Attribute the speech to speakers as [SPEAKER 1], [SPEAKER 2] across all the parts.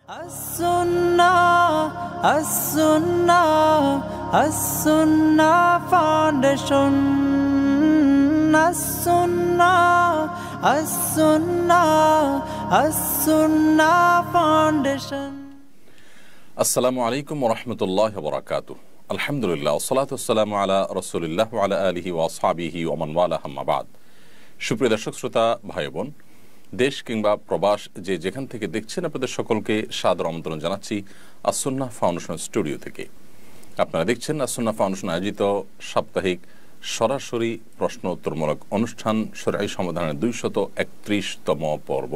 [SPEAKER 1] As-Sunnah Foundation. As-Sunnah Foundation.
[SPEAKER 2] আসসালামু আলাইকুম ওয়া রাহমাতুল্লাহি ওয়া বারাকাতুহু। আলহামদুলিল্লাহ ওয়াসসালাতু ওয়াসসালামু আলা রাসূলিল্লাহ ওয়া আলা আলিহি ওয়া আসহাবিহি ওয়া মান ওয়ালা আম্মা বাদ। সুপ্রিয় দর্শক শ্রোতা ভাই বোন, দেশ কিংবা প্রবাস যে যেখান থেকে দেখছেন, আপনাদের সকলকে সাদর আমন্ত্রণ জানাচ্ছি আস-সুন্নাহ ফাউন্ডেশন স্টুডিও থেকে। আপনারা দেখছেন আস-সুন্নাহ ফাউন্ডেশন আয়োজিত সাপ্তাহিক সরাসরি প্রশ্ন উত্তরমূলক অনুষ্ঠান শরঈ সমাধানের 231তম পর্ব।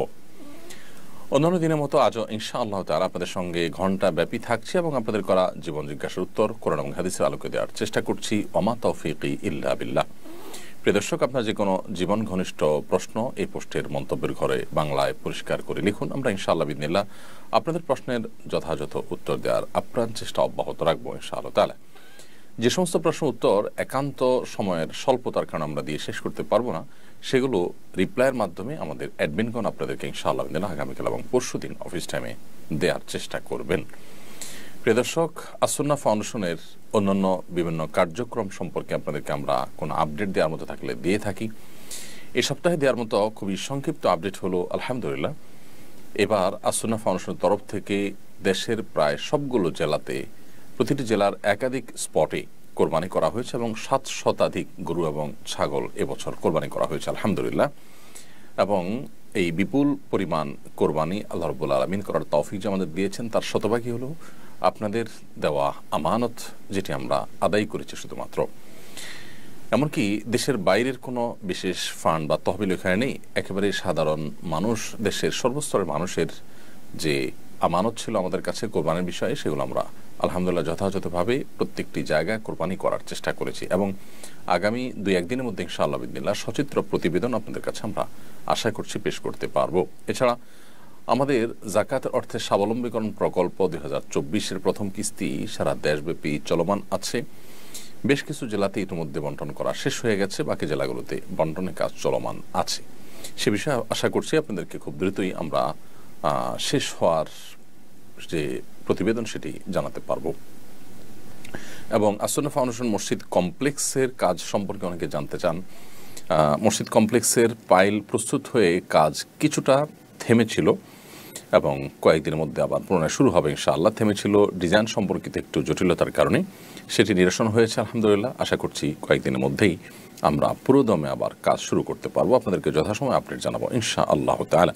[SPEAKER 2] অন্যান্য দিনের মতো আজও ইনশাআল্লাহ তাআলা আপনাদের সঙ্গে ঘণ্টা ব্যাপী থাকছে এবং আপনাদের করা জীবন জিজ্ঞাসার উত্তর কোরআন এবং হাদিসের আলোকে দেওয়ার চেষ্টা করছি। ওমা তৌফিকি ইল্লা বিল্লাহ। প্রিয় দর্শক, আপনার যে কোনো জীবন ঘনিষ্ঠ প্রশ্ন এই পোস্টের মন্তব্যের ঘরে বাংলায় পরিষ্কার করে লিখুন। আমরা ইনশাআল্লাহ বিদিনিল্লাহ আপনাদের প্রশ্নের যথাযথ উত্তর দেওয়ার আপ্রাণ চেষ্টা অব্যাহত রাখবো ইনশাআল্লাহ তাআলা। যে সমস্ত প্রশ্ন উত্তর একান্ত সময়ের স্বল্পতার কারণে আমরা দিয়ে শেষ করতে পারবো না, সেগুলো রিপ্লাইয়ের মাধ্যমে আমাদের অ্যাডমিনগণ আপনাদেরকে ইনশাআল্লাহ আগামীকাল এবং পরশুদিন অফিস টাইমে দেওয়ার চেষ্টা করবেন। প্রিয় দর্শক, আস-সুন্নাহ ফাউন্ডেশনের অন্যান্য বিভিন্ন কার্যক্রম সম্পর্কে আপনাদেরকে আমরা কোনো আপডেট দেওয়ার মতো থাকলে দিয়ে থাকি। এই সপ্তাহে দেওয়ার মতো খুবই সংক্ষিপ্ত আপডেট হলো, আলহামদুলিল্লাহ এবার আস-সুন্নাহ ফাউন্ডেশনের তরফ থেকে দেশের প্রায় সবগুলো জেলাতে প্রতিটি জেলার একাধিক স্পটে কোরবানি করা হয়েছে এবং 7 শতাধিক গরু এবং ছাগল এবছর কোরবানি করা হয়েছে আলহামদুলিল্লাহ। এবং এই বিপুল পরিমাণ কোরবানি আল্লাহ রাব্বুল আলামিন করার তৌফিক যে আমাদের দিয়েছেন, তার শতভাগই হলো আপনাদের দেওয়া আমানত, যেটি আমরা আদায় করেছি শুধুমাত্র। এমনকি দেশের বাইরের কোনো বিশেষ ফান্ড বা তহবিল এখানে নেই। একেবারে সাধারণ মানুষ, দেশের সর্বস্তরের মানুষের যে আমানত ছিল আমাদের কাছে কোরবানির বিষয়ে, সেগুলো আমরা আলহামদুলিল্লাহ যথাযথভাবে প্রত্যেকটি জায়গায় কোরবানি করার চেষ্টা করেছি এবং আগামী 2-1 দিনের মধ্যে ইনশাআল্লাহ বিদিনিল্লাহ সচিত্র প্রতিবেদন আপনাদের কাছে আমরা আশা করছি পেশ করতে পারবো। এছাড়া আমাদের যাকাতের অর্থে স্বাবলম্বীকরণ প্রকল্প 2024-এর প্রথম কিস্তি সারা দেশব্যাপী চলমান আছে। বেশ কিছু জেলাতে ইতিমধ্যে বন্টন করা শেষ হয়ে গেছে, বাকি জেলাগুলোতে বন্টনের কাজ চলমান আছে। সে বিষয়ে আশা করছি আপনাদেরকে খুব দ্রুতই আমরা শেষ হওয়ার যে প্রতিবেদন সেটি জানাতে পারবো। এবং আস-সুন্নাহ ফাউন্ডেশন মসজিদ কমপ্লেক্সের কাজ সম্পর্কে অনেকে জানতে চান। মসজিদ কমপ্লেক্সের পাইল প্রস্তুত হয়ে কাজ কিছুটা থেমেছিল এবং কয়েকদিনের মধ্যে আবার পুনরায় শুরু হবে ইনশাআল্লাহ। থেমেছিল ডিজাইন সম্পর্কিত একটু জটিলতার কারণে, সেটি নিরসন হয়েছে আলহামদুলিল্লাহ। আশা করছি কয়েকদিনের মধ্যেই আমরা পুরোদমে আবার কাজ শুরু করতে পারবো, আপনাদেরকে যথাসময় আপডেট জানাবো ইনশাআল্লাহ তাআলা।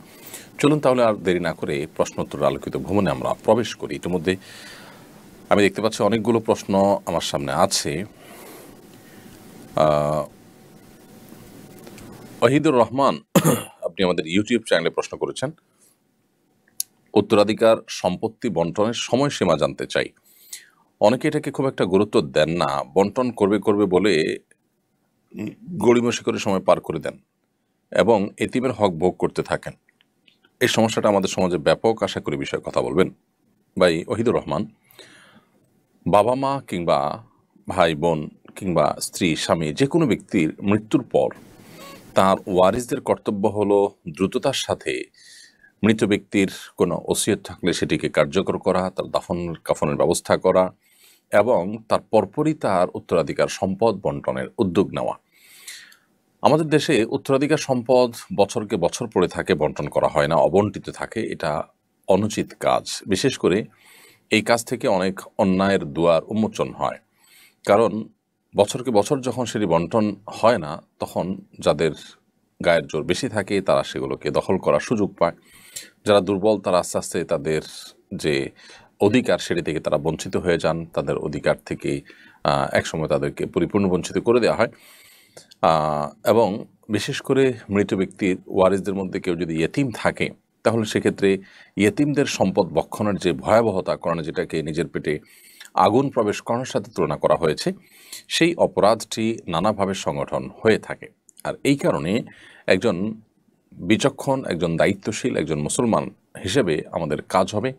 [SPEAKER 2] চলুন তাহলে আর দেরি না করে প্রশ্নোত্তর আলোকিত ভ্রমণে আমরা প্রবেশ করি। ইতিমধ্যে আমি দেখতে পাচ্ছি অনেকগুলো প্রশ্ন আমার সামনে আছে। ওয়াহিদুর রহমান, আপনি আমাদের ইউটিউব চ্যানেলে প্রশ্ন করেছেন, উত্তরাধিকার সম্পত্তি বন্টনের সময়সীমা জানতে চাই। অনেকে এটাকে খুব একটা গুরুত্ব দেন না, বন্টন করবে বলে গড়িমসি করে সময় পার করে দেন এবং এতিমের হক ভোগ করতে থাকেন। এই সমস্যাটা আমাদের সমাজে ব্যাপক, আশা করি বিষয়ে কথা বলবেন। ভাই ওয়াহিদুর রহমান, বাবা মা কিংবা ভাই বোন কিংবা স্ত্রী স্বামী যে কোনো ব্যক্তির মৃত্যুর পর তার ওয়ারিসদের কর্তব্য হলো দ্রুততার সাথে মৃত ব্যক্তির কোনো ওসিয়ত থাকলে সেটিকে কার্যকর করা, তার দাফন কাফনের ব্যবস্থা করা এবং তার পরপরই তার উত্তরাধিকার সম্পদ বন্টনের উদ্যোগ নেওয়া। আমাদের দেশে উত্তরাধিকার সম্পদ বছরকে বছর পড়ে থাকে, বন্টন করা হয় না, অবন্টিত থাকে। এটা অনুচিত কাজ। বিশেষ করে এই কাজ থেকে অনেক অন্যায়ের দুয়ার উন্মোচন হয়, কারণ বছরকে বছর যখন সেটি বন্টন হয় না, তখন যাদের গায়ের জোর বেশি থাকে তারা সেগুলোকে দখল করার সুযোগ পায়। যারা দুর্বল তারা আস্তে আস্তে তাদের যে অধিকার সেটি থেকে তারা বঞ্চিত হয়ে যান। তাদের অধিকার থেকে একসময় তাদেরকে পরিপূর্ণ বঞ্চিত করে দেওয়া হয়। এবং বিশেষ করে মৃত ব্যক্তির ওয়ারিসদের মধ্যে কেউ যদি ইয়েতিম থাকে, তাহলে সেক্ষেত্রে ইয়েতিমদের সম্পদ ভক্ষণের যে ভয়াবহতা, কোরআনে যেটাকে নিজের পেটে আগুন প্রবেশ করার সাথে তুলনা করা হয়েছে, সেই অপরাধটি নানাভাবে সংগঠন হয়ে থাকে। আর এই কারণে একজন বিচক্ষণ, একজন দায়িত্বশীল, একজন মুসলমান হিসেবে আমাদের কাজ হবে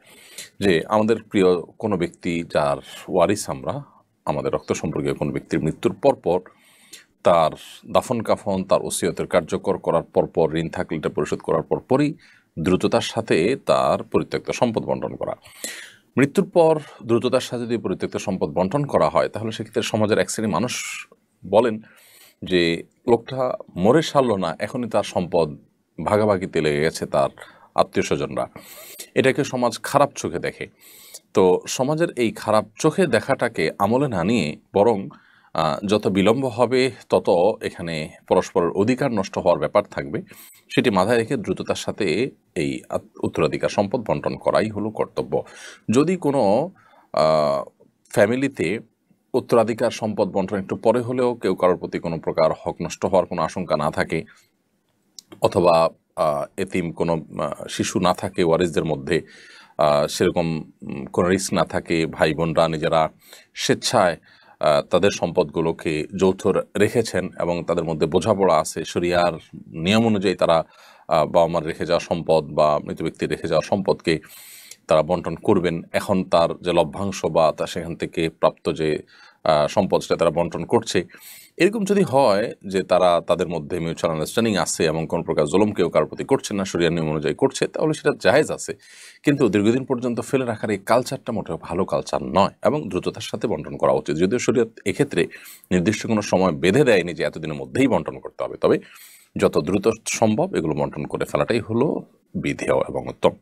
[SPEAKER 2] যে আমাদের প্রিয় কোনো ব্যক্তি যার ওয়ারিস আমরা, আমাদের রক্ত সম্পর্কীয় কোনো ব্যক্তির মৃত্যুর পরপর তার দাফন কাফন, তার ওসিয়তের কার্যকর করার পরপর, ঋণ থাকলে এটা পরিশোধ করার পরপরই দ্রুততার সাথে তার পরিত্যক্ত সম্পদ বন্টন করা। মৃত্যুর পর দ্রুততার সাথে যদি পরিত্যক্ত সম্পদ বন্টন করা হয় তাহলে সেক্ষেত্রে সমাজের এক শ্রেণীর মানুষ বলেন যে লোকটা মরে সারল না, এখনই তার সম্পদ ভাগাভাগিতে লেগে গেছে তার আত্মীয় স্বজনরা। এটাকে সমাজ খারাপ চোখে দেখে। তো সমাজের এই খারাপ চোখে দেখাটাকে আমলে না নিয়ে বরং যত বিলম্ব হবে তত এখানে পরস্পরের অধিকার নষ্ট হওয়ার ব্যাপার থাকবে, সেটি মাথায় রেখে দ্রুততার সাথে এই উত্তরাধিকার সম্পদ বন্টন করাই হলো কর্তব্য। যদি কোনো ফ্যামিলিতে উত্তরাধিকার সম্পদ বন্টন একটু পরে হলেও কেউ কারোর প্রতি কোনো প্রকার হক নষ্ট হওয়ার কোনো আশঙ্কা না থাকে, অথবা এতিম কোনো শিশু না থাকে ওয়ারিসদের মধ্যে, সেরকম কোনো রিস্ক না থাকে, ভাই বোনরা নিজেরা স্বেচ্ছায় তাদের সম্পদগুলোকে যৌথ রেখেছেন এবং তাদের মধ্যে বোঝাপড়া আছে, শরিয়ার নিয়ম অনুযায়ী তারা বাবা মার রেখে যাওয়া সম্পদ বা মৃত ব্যক্তির রেখে যাওয়া সম্পদকে তারা বন্টন করবেন, এখন তার যে লভ্যাংশ বা তা সেখান থেকে প্রাপ্ত যে সম্পদ সেটা তারা বন্টন করছে, এরকম যদি হয় যে তারা তাদের মধ্যে মিউচুয়াল আন্ডারস্ট্যান্ডিং আছে এবং কোনো প্রকার জুলুম কেউ কারোর প্রতি করছে না, শরিয়ার নিয়ম অনুযায়ী করছে, তাহলে সেটা জায়েজ আছে। কিন্তু দীর্ঘদিন পর্যন্ত ফেলে রাখার এই কালচারটা মোটেও ভালো কালচার নয় এবং দ্রুততার সাথে বন্টন করা উচিত। যদিও শরিয়ত এক্ষেত্রে নির্দিষ্ট কোনো সময় বেঁধে দেয়নি যে এতদিনের মধ্যেই বন্টন করতে হবে, তবে যত দ্রুত সম্ভব এগুলো বন্টন করে ফেলাটাই হলো বিধেয় এবং উত্তম।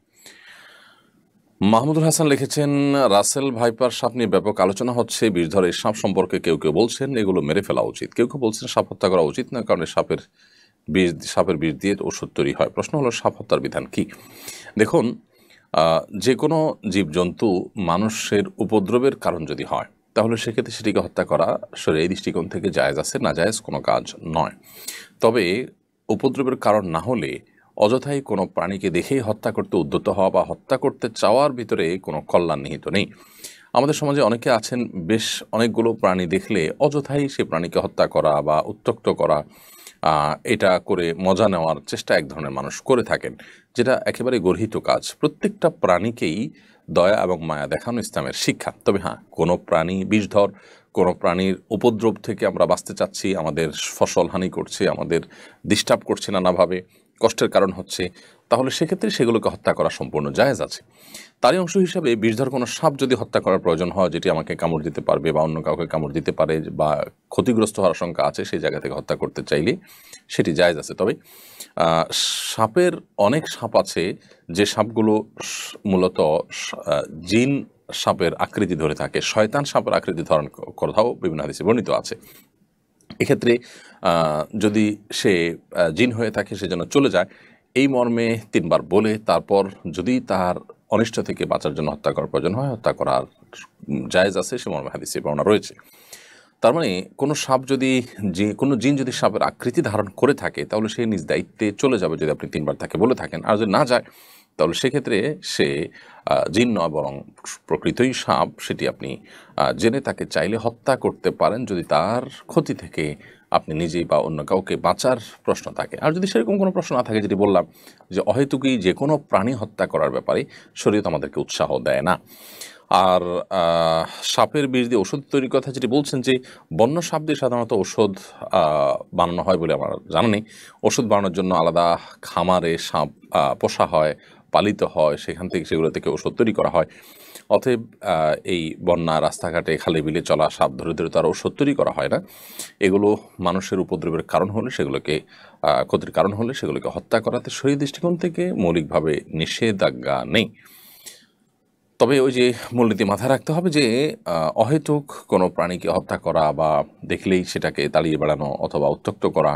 [SPEAKER 2] মাহমুদুল হাসান লিখেছেন, রাসেল ভাইপার সাপ নিয়ে ব্যাপক আলোচনা হচ্ছে। বিষধর এই সাপ সম্পর্কে কেউ কেউ বলছেন এগুলো মেরে ফেলা উচিত, কেউ কেউ বলছেন সাপ হত্যা করা উচিত না, কারণ সাপের বিষ দিয়ে ওষুধ তৈরি হয়। প্রশ্ন হলো সাপ হত্যার বিধান কি? দেখুন, যে কোনো জীবজন্তু মানুষের উপদ্রবের কারণ যদি হয় তাহলে সেক্ষেত্রে সেটিকে হত্যা করা শরীয়ী দৃষ্টিকোণ থেকে জায়েজ আছে, না জায়েজ কোনো কাজ নয়। তবে উপদ্রবের কারণ না হলে অযথাই কোনো প্রাণীকে দেখেই হত্যা করতে উদ্যত হওয়া বা হত্যা করতে চাওয়ার ভিতরে কোনো কল্যাণ নিহিত নেই। আমাদের সমাজে অনেকে আছেন বেশ অনেকগুলো প্রাণী দেখলে অযথাই সে প্রাণীকে হত্যা করা বা উত্ত্যক্ত করা, এটা করে মজা নেওয়ার চেষ্টা এক ধরনের মানুষ করে থাকেন, যেটা একেবারে গর্হিত কাজ। প্রত্যেকটা প্রাণীকেই দয়া এবং মায়া দেখানো ইসলামের শিক্ষা। তবে হ্যাঁ, কোনো প্রাণী বিষধর, কোনো প্রাণীর উপদ্রব থেকে আমরা বাঁচতে চাচ্ছি, আমাদের ফসল হানি করছে, আমাদের ডিস্টার্ব করছে নানাভাবে, কষ্টের কারণ হচ্ছে, তাহলে সেক্ষেত্রে সেগুলোকে হত্যা করা সম্পূর্ণ জায়েজ আছে। তারই অংশ হিসাবে বিষধর কোনো সাপ যদি হত্যা করার প্রয়োজন হয়, যেটি আমাকে কামড় দিতে পারবে বা অন্য কাউকে কামড় দিতে পারে বা ক্ষতিগ্রস্ত হওয়ার আশঙ্কা আছে, সেই জায়গা থেকে হত্যা করতে চাইলে সেটি জায়েজ আছে। তবে সাপের অনেক সাপ আছে যে সাপগুলো মূলত জিন সাপের আকৃতি ধরে থাকে, শয়তান সাপের আকৃতি ধারণ কথাও বিভিন্ন হাদিসে বর্ণিত আছে। এক্ষেত্রে যদি সে জিন হয়ে থাকে সে যেন চলে যায়, এই মর্মে 3 বার বলে তারপর যদি তার অনিষ্ট থেকে বাঁচার জন্য হত্যা করার প্রয়োজন হয়, হত্যা করার জায়েজ আছে, সে মর্মে হাদিসে বর্ণনা রয়েছে। তার মানে কোনো সাপ যদি কোনো জিন যদি সাপের আকৃতি ধারণ করে থাকে তাহলে সে নিজ দায়িত্বে চলে যাবে যদি আপনি 3 বার তাকে বলে থাকেন। আর যদি না যায় তাহলে সেক্ষেত্রে সে জিন নয় বরং প্রকৃতই সাপ, সেটি আপনি জেনে তাকে চাইলে হত্যা করতে পারেন যদি তার ক্ষতি থেকে আপনি নিজেই বা অন্য কাউকে বাঁচার প্রশ্ন থাকে। আর যদি সেরকম কোনো প্রশ্ন না থাকে, যেটি বললাম যে অহেতুকই যে কোনো প্রাণী হত্যা করার ব্যাপারে শরীয়ত আমাদেরকে উৎসাহ দেয় না। আর সাপের বিষ দিয়ে ওষুধ তৈরির কথা যেটি বলছেন, যে বন্য সাপ দিয়ে সাধারণত ওষুধ বানানো হয় বলে আমার জানা নেই। ওষুধ বানানোর জন্য আলাদা খামারে সাপ পোষা হয়, পালিত হয়, সেখান থেকে সেগুলো থেকে ওষুধ তৈরি করা হয়। অতএব এই বন্যা রাস্তাঘাটে খালে বিলে চলা সাপ ধরে ধরে তার ওষুধ তৈরি করা হয় না। এগুলো মানুষের উপদ্রবের কারণ হলে, সেগুলোকে ক্ষতির কারণ হলে সেগুলোকে হত্যা করাতে শরীর দৃষ্টিকোণ থেকে মৌলিকভাবে নিষেধাজ্ঞা নেই। তবে ওই যে মূলনীতি মাথায় রাখতে হবে যে অহেতুক কোনো প্রাণীকে হত্যা করা বা দেখলেই সেটাকে তাড়িয়ে বেড়ানো অথবা উত্ত্যক্ত করা,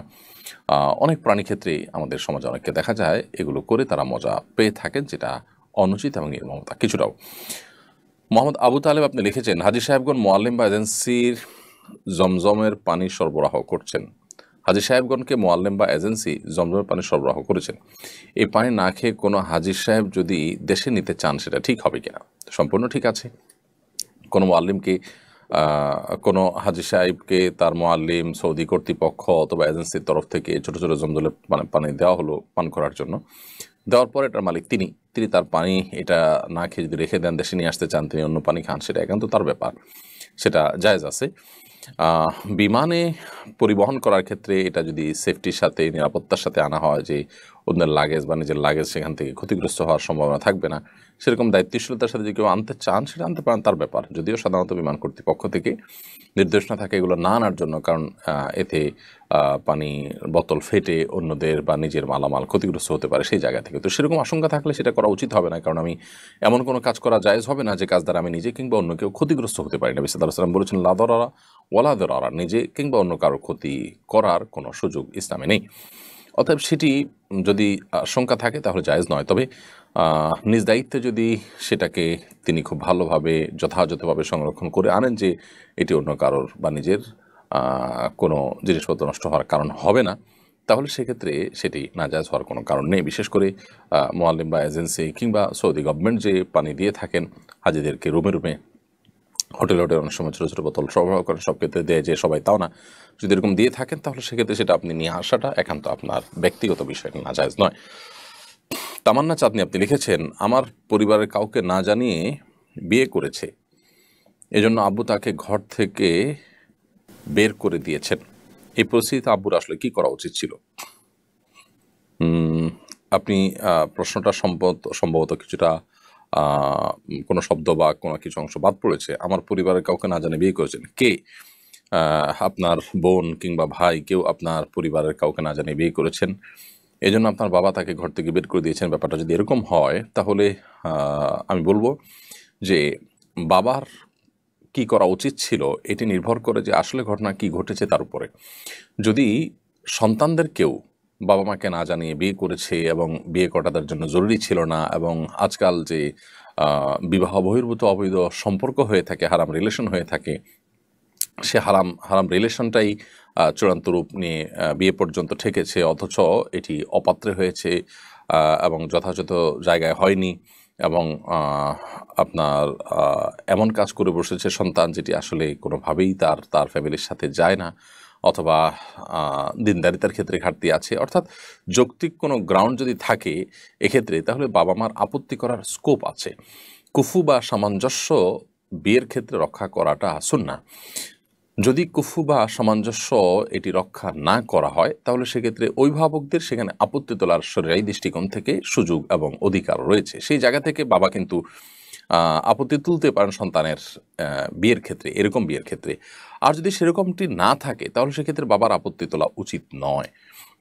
[SPEAKER 2] অনেক প্রাণী ক্ষেত্রে আমাদের সমাজে অনেককে দেখা যায় এগুলো করে তারা মজা পেয়ে থাকেন, যেটা অনুচিত এবং নির্মমতা কিছুটাও। মোহাম্মদ আবু তালেব আপনি লিখেছেন, হাজী সাহেবগণ মোয়াল্লিম বা এজেন্সির জমজমের পানি সরবরাহ করছেন। হাজী সাহেবগণকে মোয়াল্লিম বা এজেন্সি জমজমের পানি সরবরাহ করেছেন। এই পানি না খেয়ে কোনো হাজী সাহেব যদি দেশে নিতে চান সেটা ঠিক হবে কিনা? সম্পূর্ণ ঠিক আছে। কোনো মোয়াল্লিমকে কোনো হাজী সাহেবকে তার মোয়াল্লিম, সৌদি কর্তৃপক্ষ অথবা এজেন্সির তরফ থেকে ছোটো ছোটো জমজলের পানি দেওয়া হলো পান করার জন্য। দেওয়ার পর এটার মালিক তিনি তার পানি এটা না খেয়ে যদি রেখে দেন, দেশে নিয়ে আসতে চান, তিনি অন্য পানি খান, সেটা একান্ত তার ব্যাপার, সেটা জায়েজ আছে। বিমানে পরিবহন করার ক্ষেত্রে এটা যদি সেফটির সাথে, নিরাপত্তার সাথে আনা হয়, যে অন্যের লাগেজ বা নিজের লাগেজ সেখান থেকে ক্ষতিগ্রস্ত হওয়ার সম্ভাবনা থাকবে না, সেরকম দায়িত্বশীলতার সাথে যদি কেউ আনতে চান সেটা আনতে পারেন, তার ব্যাপার। যদিও সাধারণত বিমান কর্তৃপক্ষ থেকে নির্দেশ না থাকে এগুলো না আনার জন্য, কারণ এতে পানি বোতল ফেটে অন্যদের বা নিজের মালামাল ক্ষতিগ্রস্ত হতে পারে সেই জায়গা থেকে। তো সেরকম আশঙ্কা থাকলে সেটা করা উচিত হবে না, কারণ আমি এমন কোনো কাজ করা জায়েজ হবে না যে কাজ দ্বারা আমি নিজে কিংবা অন্য কেউ ক্ষতিগ্রস্ত হতে পারি না। নবী সাল্লাল্লাহু আলাইহি ওয়াসাল্লাম বলেছেন, লা দারারা ওয়ালা দিরারা, নিজে কিংবা অন্য কারো ক্ষতি করার কোনো সুযোগ ইসলামে নেই। অতএব সেটি যদি আশঙ্কা থাকে তাহলে জায়েজ নয়। তবে নিজ দায়িত্বে যদি সেটাকে তিনি খুব ভালোভাবে যথাযথভাবে সংরক্ষণ করে আনেন যে এটি অন্য কারোর বা নিজের কোনো জিনিসপত্র নষ্ট হওয়ার কারণ হবে না, তাহলে সেক্ষেত্রে সেটি নাজায়েজ হওয়ার কোনো কারণ নেই। বিশেষ করে মোয়াল্লিম বা এজেন্সি কিংবা সৌদি গভর্নমেন্ট যে পানি দিয়ে থাকেন হাজিদেরকে রুমে রুমে, হোটেল অনেক সময় ছোটো ছোটো বোতল সরবরাহ করেন, সব ক্ষেত্রে দেয় যে সবাই তাও না, যদি এরকম দিয়ে থাকেন তাহলে সেক্ষেত্রে সেটা আপনি নিয়ে আসাটা একান্ত আপনার ব্যক্তিগত বিষয়, নাজায়েজ নয়। তামান্না চাঁদনি আপনি লিখেছেন, আমার পরিবারের কাউকে না জানিয়ে বিয়ে করেছে, এজন্য আব্বু তাকে ঘর থেকে বের করে দিয়েছেন। এই পরিস্থিতিতে আব্বুর আসলে কি করা উচিত ছিল? আপনি প্রশ্নটা সম্ভবত কিছুটা কোনো শব্দ বা কোনো কিছু অংশ বাদ পড়েছে। আমার পরিবারের কাউকে না জানিয়ে বিয়ে করেছেন, কে? আপনার বোন কিংবা ভাই কেউ আপনার পরিবারের কাউকে না জানিয়ে বিয়ে করেছেন, এজন্য আপনার বাবা তাকে ঘর থেকে বের করে দিয়েছেন। ব্যাপারটা যদি এরকম হয় তাহলে আমি বলবো যে বাবার কি করা উচিত ছিল এটি নির্ভর করে যে আসলে ঘটনা কি ঘটেছে তার উপরে। যদি সন্তানদেরকেও বাবা মাকে না জানিয়ে বিয়ে করেছে এবং বিয়ে করা তাদের জন্য জরুরি ছিল না, এবং আজকাল যে বিবাহ বহির্ভূত অবৈধ সম্পর্ক হয়ে থাকে, হারাম রিলেশন হয়ে থাকে, সে হারাম রিলেশনটাই চূড়ান্ত রূপ নিয়ে বিয়ে পর্যন্ত ঠেকেছে, অথচ এটি অপাত্রে হয়েছে এবং যথাযথ জায়গায় হয়নি, এবং আপনার এমন কাজ করে বসেছে সন্তান যেটি আসলে কোনোভাবেই তার ফ্যামিলির সাথে যায় না, অথবা দিনদারিতার ক্ষেত্রে ঘাটতি আছে, অর্থাৎ যৌক্তিক কোনো গ্রাউন্ড যদি থাকে এক্ষেত্রে, তাহলে বাবা মার আপত্তি করার স্কোপ আছে। কুফু বা সামঞ্জস্য বিয়ের ক্ষেত্রে রক্ষা করাটা সুন্নাহ। যদি কুফু বা সামঞ্জস্য এটি রক্ষা না করা হয় তাহলে সেক্ষেত্রে অভিভাবকদের সেখানে আপত্তি তোলার শরীয়ী দৃষ্টিকোণ থেকে সুযোগ এবং অধিকার রয়েছে। সেই জায়গা থেকে বাবা কিন্তু আপত্তি তুলতে পারেন সন্তানের বিয়ের ক্ষেত্রে, এরকম বিয়ের ক্ষেত্রে। আর যদি সেরকমটি না থাকে তাহলে সেক্ষেত্রে বাবার আপত্তি তোলা উচিত নয়।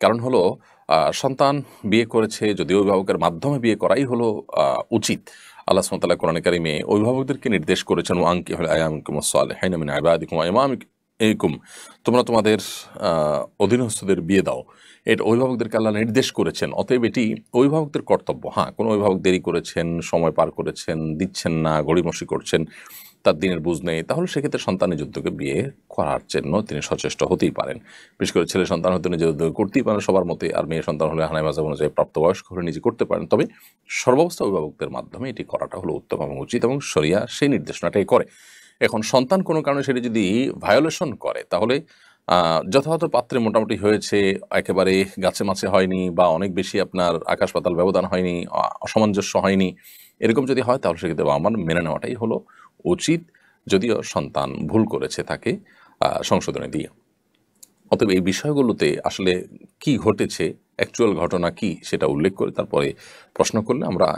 [SPEAKER 2] কারণ হলো সন্তান বিয়ে করেছে, যদি অভিভাবকের মাধ্যমে বিয়ে করাই হলো উচিত। আল্লাহ সুবহানাহু ওয়া তাআলা কোরআনে কারিমে অভিভাবকদেরকে নির্দেশ করেছেন, ওয়ানকিহুল আয়ামাকুম সালিহিনা মিন ইবাদিকুম ওয়া ইমামিকুম, তোমরা তোমাদের অধীনস্থদের বিয়ে দাও। এটা অভিভাবকদেরকে আল্লাহ নির্দেশ করেছেন। অতএব এটি অভিভাবকদের কর্তব্য। হ্যাঁ, কোনো অভিভাবক দেরি করেছেন, সময় পার করেছেন, দিচ্ছেন না, গড়িমসি করছেন, তার দিনের বুঝ নেই, তাহলে সেক্ষেত্রে সন্তান নিজ উদ্যোগে বিয়ে করার জন্য তিনি সচেষ্ট হতেই পারেন। বিশেষ করে ছেলে সন্তান হয়তো নিজের উদ্যোগে করতেই পারেন সবার মতে, আর মেয়ে সন্তান হলে হানায় মাঝাব অনুযায়ী প্রাপ্তবয়স্ক হলে নিজে করতে পারেন। তবে সর্বাবস্থা অভিভাবকদের মাধ্যমে এটি করাটা হলো উত্তম এবং উচিত, এবং শরিয়া সেই নির্দেশনাটাই করে। এখন সন্তান কোনো কারণে সেটি যদি ভায়োলেশন করে তাহলে যথাযথ পাত্রে মোটামুটি হয়েছে, একেবারে গাছে মাছে হয়নি, বা অনেক বেশি আপনার আকাশ পাতাল ব্যবধান হয়নি, অসামঞ্জস্য হয়নি, এরকম যদি হয় তাহলে সেক্ষেত্রে আমার মেনে নেওয়াটাই হলো উচিত, যদিও সন্তান ভুল করেছে তাকে সংশোধনে দিয়ে। অতএব এই বিষয়গুলোতে আসলে কি ঘটেছে, অ্যাকচুয়াল ঘটনা কি সেটা উল্লেখ করে তারপরে প্রশ্ন করলে আমরা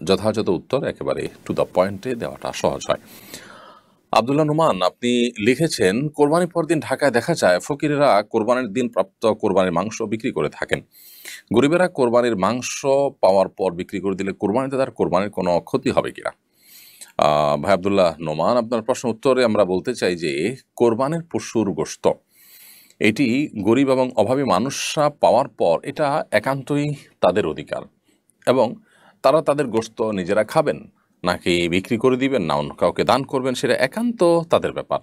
[SPEAKER 2] যথাযথ উত্তর একেবারে টু দ্য পয়েন্টে দেওয়াটা সহজ হয়। আব্দুল্লাহ নোমান আপনি লিখেছেন, কোরবানির পর দিন ঢাকায় দেখা যায় ফকিরেরা কোরবানির দিন প্রাপ্ত কোরবানির মাংস বিক্রি করে থাকেন। গরিবেরা কোরবানির মাংস পাওয়ার পর বিক্রি করে দিলে কোরবানিতে তার কোরবানির কোনো ক্ষতি হবে কিনা? ভাই আব্দুল্লাহ নোমান, আপনার প্রশ্ন উত্তরে আমরা বলতে চাই যে কোরবানির পশুর গোশত এটি গরিব এবং অভাবী মানুষরা পাওয়ার পর এটা একান্তই তাদের অধিকার, এবং তারা তাদের গোশত নিজেরা খাবেন নাকি বিক্রি করে দিবেন না অন্য কাউকে দান করবেন সেটা একান্ত তাদের ব্যাপার।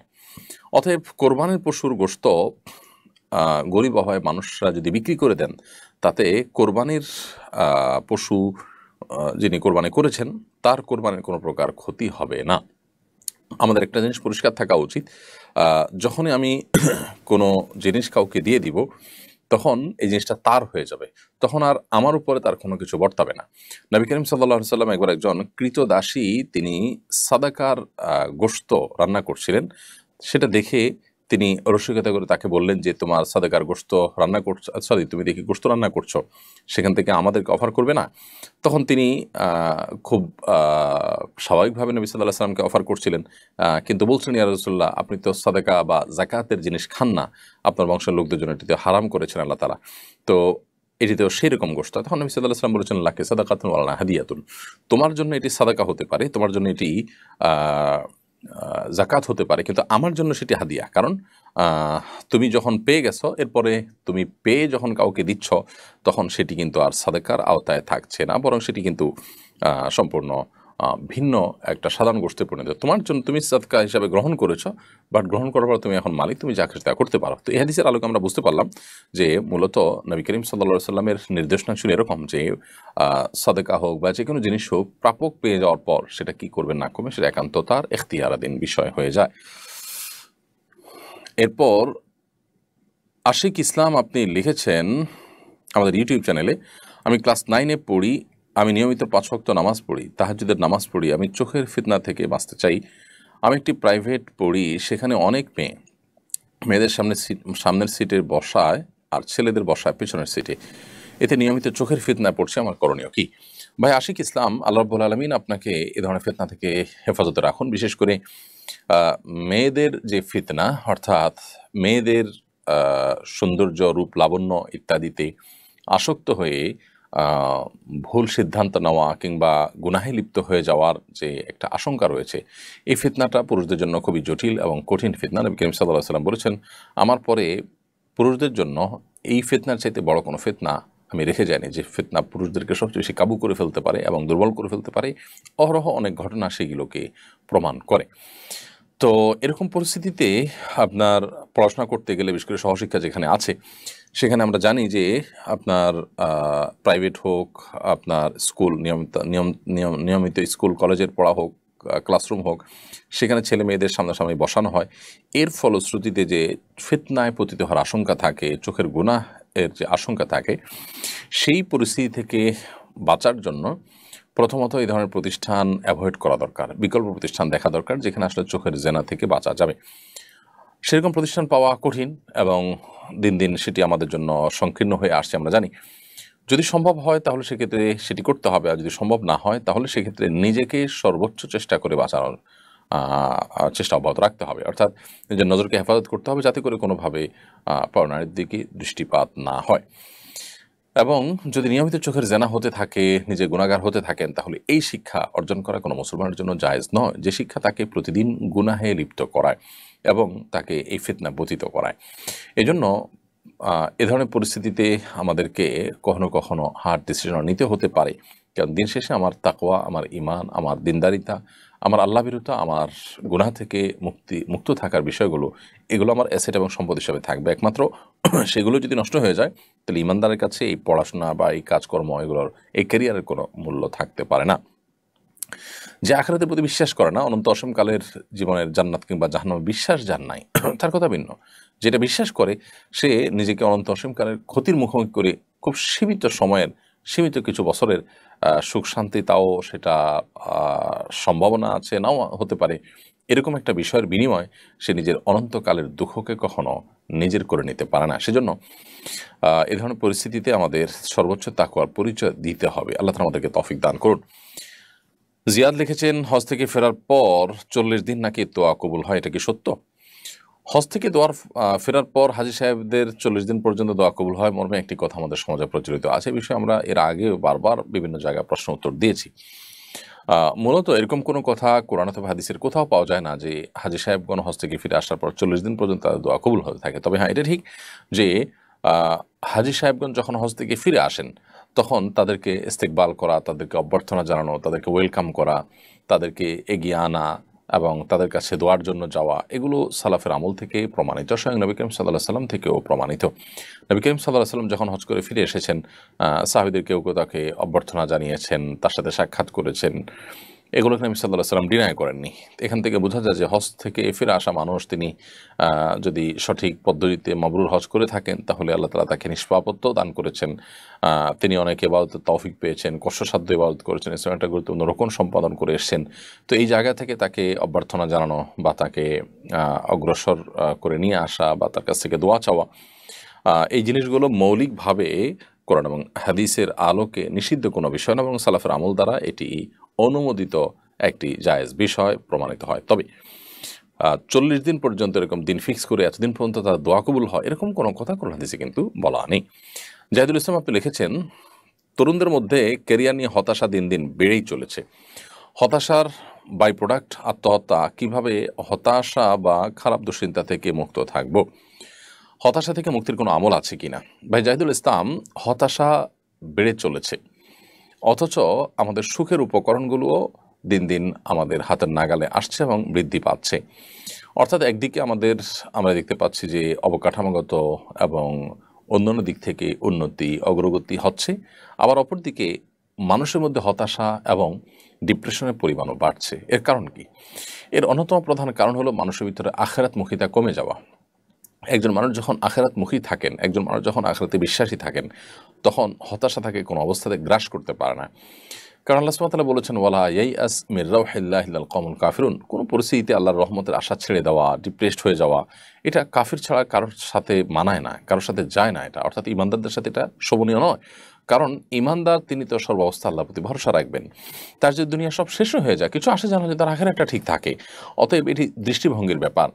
[SPEAKER 2] অতএব কোরবানির পশুর গোশত গরিব অভাবী মানুষরা যদি বিক্রি করে দেন তাতে কোরবানির পশু যিনি কোরবানি করেছেন তার কোরবানির কোনো প্রকার ক্ষতি হবে না। আমাদের একটা জিনিস পরিষ্কার থাকা উচিত, যখনই আমি কোনো জিনিস কাউকে দিয়ে দিব তখন এই জিনিসটা তার হয়ে যাবে, তখন আর আমার উপরে তার কোনো কিছু বর্তাবে না। নবী করিম সাল্লাল্লাহু আলাইহি ওয়াসাল্লাম একবার একজন কৃতদাসী তিনি সাদাকার গোশত রান্না করছিলেন, সেটা দেখে তিনি রসিকতা করে তাকে বললেন যে তোমার সাদেকার গোশত রান্না করছো, সরি তুমি দেখি গোশত রান্না করছো, সেখান থেকে আমাদেরকে অফার করবে না? তখন তিনি খুব স্বাভাবিকভাবে নবী সাল্লাল্লাহু আলাইহি ওয়াসাল্লামকে অফার করছিলেন, কিন্তু বলছেন ইয়া রাসূলুল্লাহ আপনি তো সাদেকা বা যাকাতের জিনিস খান না, আপনার বংশের লোকদের জন্য এটিতে হারাম করেছেন আল্লাহ তাআলা, তো এটিতেও সেই রকম গোশত। তখন নবী সাল্লাল্লাহু আলাইহি ওয়াসাল্লাম বলেছেন লাকি সাদাকাতুন ওয়া লানা হাদিয়াতুন, তোমার জন্য এটি সাদাকা হতে পারে, তোমার জন্য এটি জাকাত হতে পারে, কিন্তু আমার জন্য সেটি হাদিয়া। কারণ তুমি যখন পেয়ে গেছো, এরপরে তুমি পেয়ে যখন কাউকে দিচ্ছ তখন সেটি কিন্তু আর সাদেকার আওতায় থাকছে না, বরং সেটি কিন্তু সম্পূর্ণ ভিন্ন একটা সাধারণ গোষ্ঠীতে পরিণত। তোমার জন্য তুমি সাদকা হিসাবে গ্রহণ করেছো, বাট গ্রহণ করার পর তুমি এখন মালিক, তুমি যা খুশি তা করতে পারো। তো এই হাদিসের আলোকে আমরা বুঝতে পারলাম যে মূলত নবী করিম সাল্লাল্লাহু আলাইহি সাল্লামের নির্দেশনা ছিল এরকম যে সাদেকা হোক বা যে কোনো জিনিস হোক, প্রাপক পেয়ে যাওয়ার পর সেটা কি করবে না করবে সেটা একান্ত তার এখতিয়ারাধীন বিষয় হয়ে যায়। এরপর আশিক ইসলাম আপনি লিখেছেন আমাদের ইউটিউব চ্যানেলে, আমি ক্লাস 9-এ পড়ি, আমি নিয়মিত 5 ওয়াক্ত নামাজ পড়ি, তাহাজ্জুদের নামাজ পড়ি, আমি চোখের ফিতনা থেকে বাঁচতে চাই। আমি একটি প্রাইভেট পড়ি, সেখানে অনেক মেয়েদের সামনের সিটে বসায় আর ছেলেদের বসায় পেছনের সিটে, এতে নিয়মিত চোখের ফিতনা পড়ছে, আমার করণীয় কি? ভাই আশিক ইসলাম, আল্লাহ রাব্বুল আলামিন আপনাকে এ ধরনের ফিতনা থেকে হেফাজতে রাখুন। বিশেষ করে মেয়েদের যে ফিতনা, অর্থাৎ মেয়েদের সৌন্দর্য, রূপ, লাবণ্য ইত্যাদিতে আসক্ত হয়ে ভুল সিদ্ধান্ত নেওয়া কিংবা গুনাহে লিপ্ত হয়ে যাওয়ার যে একটা আশঙ্কা রয়েছে, এই ফিতনাটা পুরুষদের জন্য খুবই জটিল এবং কঠিন ফিতনা। নবী করিম সাল্লাল্লাহু আলাইহি ওয়াসাল্লাম বলেছেন, আমার পরে পুরুষদের জন্য এই ফিতনার চাইতে বড় কোনো ফিতনা আমি রেখে যাইনি, যে ফিতনা পুরুষদেরকে সবচেয়ে বেশি কাবু করে ফেলতে পারে এবং দুর্বল করে ফেলতে পারে। অহরহ অনেক ঘটনা সেগুলোকে প্রমাণ করে। তো এরকম পরিস্থিতিতে আপনার পড়াশোনা করতে গেলে, বিশেষ করে সহশিক্ষা যেখানে আছে, সেখানে আমরা জানি যে আপনার প্রাইভেট হোক, আপনার স্কুল নিয়মিত স্কুল কলেজের পড়া হোক, ক্লাসরুম হোক, সেখানে ছেলে মেয়েদের সামনাসামনি বসানো হয়। এর ফলশ্রুতিতে যে ফিতনায় পতিত হওয়ার আশঙ্কা থাকে, চোখের গুনাহ এর যে আশঙ্কা থাকে, সেই পরিস্থিতি থেকে বাঁচার জন্য প্রথমত এই ধরনের প্রতিষ্ঠান অ্যাভয়েড করা দরকার, বিকল্প প্রতিষ্ঠান দেখা দরকার যেখানে আসলে চোখের জেনা থেকে বাঁচা যাবে। সেরকম প্রতিষ্ঠান পাওয়া কঠিন এবং দিন দিন সেটি আমাদের জন্য সংকীর্ণ হয়ে আসছে আমরা জানি। যদি সম্ভব হয় তাহলে সেক্ষেত্রে সেটি করতে হবে, আর যদি সম্ভব না হয় তাহলে সেক্ষেত্রে নিজেকে সর্বোচ্চ চেষ্টা করে বাঁচানোর চেষ্টা অব্যাহত রাখতে হবে, অর্থাৎ নিজের নজরকে হেফাজত করতে হবে যাতে করে কোনোভাবে পরনারীর দিকে দৃষ্টিপাত না হয়। এবং যদি নিয়মিত চোখের জেনা হতে থাকে, নিজে গুনাহগার হতে থাকেন, তাহলে এই শিক্ষা অর্জন করা কোনো মুসলমানের জন্য জায়েজ নয়, যে শিক্ষা তাকে প্রতিদিন গুনাহে লিপ্ত করায় এবং তাকে এই ফিতনা পতিত করায়। এজন্য এ ধরনের পরিস্থিতিতে আমাদেরকে কখনো কখনো হার্ড ডিসিশন নিতে হতে পারে, কারণ দিন শেষে আমার তাকওয়া, আমার ঈমান, আমার দিনদারিতা, আমার আল্লাহ ভীরুতা, আমার গুনাহ থেকে মুক্ত থাকার বিষয়গুলো, এগুলো আমার অ্যাসেট এবং সম্পদ হিসাবে থাকবে। একমাত্র সেগুলো যদি নষ্ট হয়ে যায় তাহলে ইমানদারের কাছে এই পড়াশোনা বা এই কাজকর্ম, এগুলোর এই ক্যারিয়ারের কোনো মূল্য থাকতে পারে না। যে আখিরাতের প্রতি বিশ্বাস করে না, অনন্ত অসীমকালের জীবনের জান্নাত কিংবা জাহান্নামে বিশ্বাস যার নাই, তার কথা ভিন্ন। যেটা বিশ্বাস করে সে নিজেকে অনন্ত অসীমকালের ক্ষতির মুখোমুখি করে খুব সীমিত সময়ের, সীমিত কিছু বছরের সুখ শান্তি, তাও সেটা সম্ভাবনা আছে নাও হতে পারে, এরকম একটা বিষয়ের বিনিময়ে সে নিজের অনন্তকালের দুঃখকে কখনো নিজের করে নিতে পারে না। সেজন্য এ ধরনের পরিস্থিতিতে আমাদের সর্বোচ্চ তাকওয়ার পরিচয় দিতে হবে। আল্লাহ তাআলা আমাদেরকে তৌফিক দান করুন। জিয়াদ লিখেছেন, হজ থেকে ফেরার পর 40 দিন নাকি দোয়া কবুল হয়, এটা কি সত্য? হজ থেকে ফেরার পর হাজী সাহেবদের 40 দিন পর্যন্ত দোয়া কবুল হয় মর্মে একটি কথা আমাদের সমাজে প্রচলিত আছে। বিষয়ে আমরা এর আগেও বারবার বিভিন্ন জায়গায় প্রশ্ন উত্তর দিয়েছি। মূলত এরকম কোনো কথা কোরআন অথবা হাদিসের কোথাও পাওয়া যায় না যে হাজী সাহেবগণ হজ থেকে ফিরে আসার পর 40 দিন পর্যন্ত তাদের দোয়া কবুল হতে থাকে। তবে হ্যাঁ, এটা ঠিক যে হাজী সাহেবগণ যখন হজ থেকে ফিরে আসেন তখন তাদেরকে ইস্তেকবাল করা, তাদেরকে অভ্যর্থনা জানানো, তাদেরকে ওয়েলকাম করা, তাদেরকে এগিয়ে আনা এবং তাদের কাছে দোয়ার জন্য যাওয়া, এগুলো সালাফের আমল থেকে প্রমাণিত, স্বয়ং নবী করিম সাল্লাল্লাহু আলাইহি ওয়াসাল্লাম থেকেও প্রমাণিত। নবী করিম সাল্লাল্লাহু আলাইহি ওয়াসাল্লাম যখন হজ করে ফিরে এসেছেন, সাহাবীদের কেউ কেউ তাকে অভ্যর্থনা জানিয়েছেন, তার সাথে সাক্ষাৎ করেছেন, এগুলোকে নবী সাল্লাল্লাহু আলাইহি সাল্লাম ডিনাই করেননি। এখান থেকে বোঝা যায় যে হজ থেকে ফিরে আসা মানুষ তিনি যদি সঠিক পদ্ধতিতে মাবরুর হজ করে থাকেন তাহলে আল্লাহ তাআলা তাকে নিষ্পাপত্য দান করেছেন। তিনি অনেক ইবাদতের তৌফিক পেয়েছেন, কষ্টসাধ্য ইবাদত করেছেন, ইসলামের একটা গুরুত্বপূর্ণ রোকন সম্পাদন করে এসেছেন। তো এই জায়গা থেকে তাকে অভ্যর্থনা জানানো বা তাকে অগ্রসর করে নিয়ে আসা বা তার কাছ থেকে দোয়া চাওয়া, এই জিনিসগুলো মৌলিকভাবে কোরআন এবং হাদিসের আলোকে নিষিদ্ধ কোনো বিষয় না, এবং সালাফের আমল দ্বারা এটি অনুমোদিত একটি জায়েজ বিষয় প্রমাণিত হয়। তবে 40 দিন পর্যন্ত এরকম দিন ফিক্স করে এতদিন পর্যন্ত তার দোয়া কবুল হয় এরকম কোনো কথা কোরআন হাদিসে কিন্তু বলা নেই। জাহিদুল ইসলাম আপনি লিখেছেন, তরুণদের মধ্যে ক্যারিয়ার নিয়ে হতাশা দিন দিন বেড়েই চলেছে। হতাশার বাই প্রোডাক্ট আত্মহত্যা, কিভাবে হতাশা বা খারাপ দুশ্চিন্তা থেকে মুক্ত থাকব? হতাশা থেকে মুক্তির কোনো আমল আছে কিনা? ভাই জাহিদুল ইসলাম, হতাশা বেড়ে চলেছে, অথচ আমাদের সুখের উপকরণগুলোও দিন দিন আমাদের হাতের নাগালে আসছে এবং বৃদ্ধি পাচ্ছে। অর্থাৎ একদিকে আমরা দেখতে পাচ্ছি যে অবকাঠামোগত এবং অন্যান্য দিক থেকে উন্নতি অগ্রগতি হচ্ছে, আবার অপরদিকে মানুষের মধ্যে হতাশা এবং ডিপ্রেশনের পরিমাণও বাড়ছে। এর কারণ কি? এর অন্যতম প্রধান কারণ হলো মানুষের ভিতরে আখিরাতমুখিতা কমে যাওয়া। একজন মানুষ যখন আখিরাতমুখী থাকেন, একজন মানুষ যখন আখিরাতে বিশ্বাসী থাকেন, তখন হতাশা তাকে কোনো অবস্থাতে গ্রাস করতে পারে না। কারণ আল্লাহ সুবহানাহু ওয়া তাআলা বলেছেন, ওয়ালা ইয়াইআস মির রাউহিল্লাহি ইল্লাল কওমুল কাফিরুন। কোনো পরিস্থিতিতে আল্লাহর রহমতের আশা ছেড়ে দেওয়া, ডিপ্রেসড হয়ে যাওয়া, এটা কাফির ছাড়া কারোর সাথে মানায় না, কারোর সাথে যায় না। এটা অর্থাৎ ইমানদারদের সাথে এটা শোভনীয় নয়। কারণ ইমানদার তিনি তো সর্বাবস্থা আল্লাহর প্রতি ভরসা রাখবেন। তার যে দুনিয়া সব শেষ হয়ে যায়, কিছু আসে জানা যে তার আখিরাতটা ঠিক থাকে। অতএব এটি দৃষ্টিভঙ্গির ব্যাপার।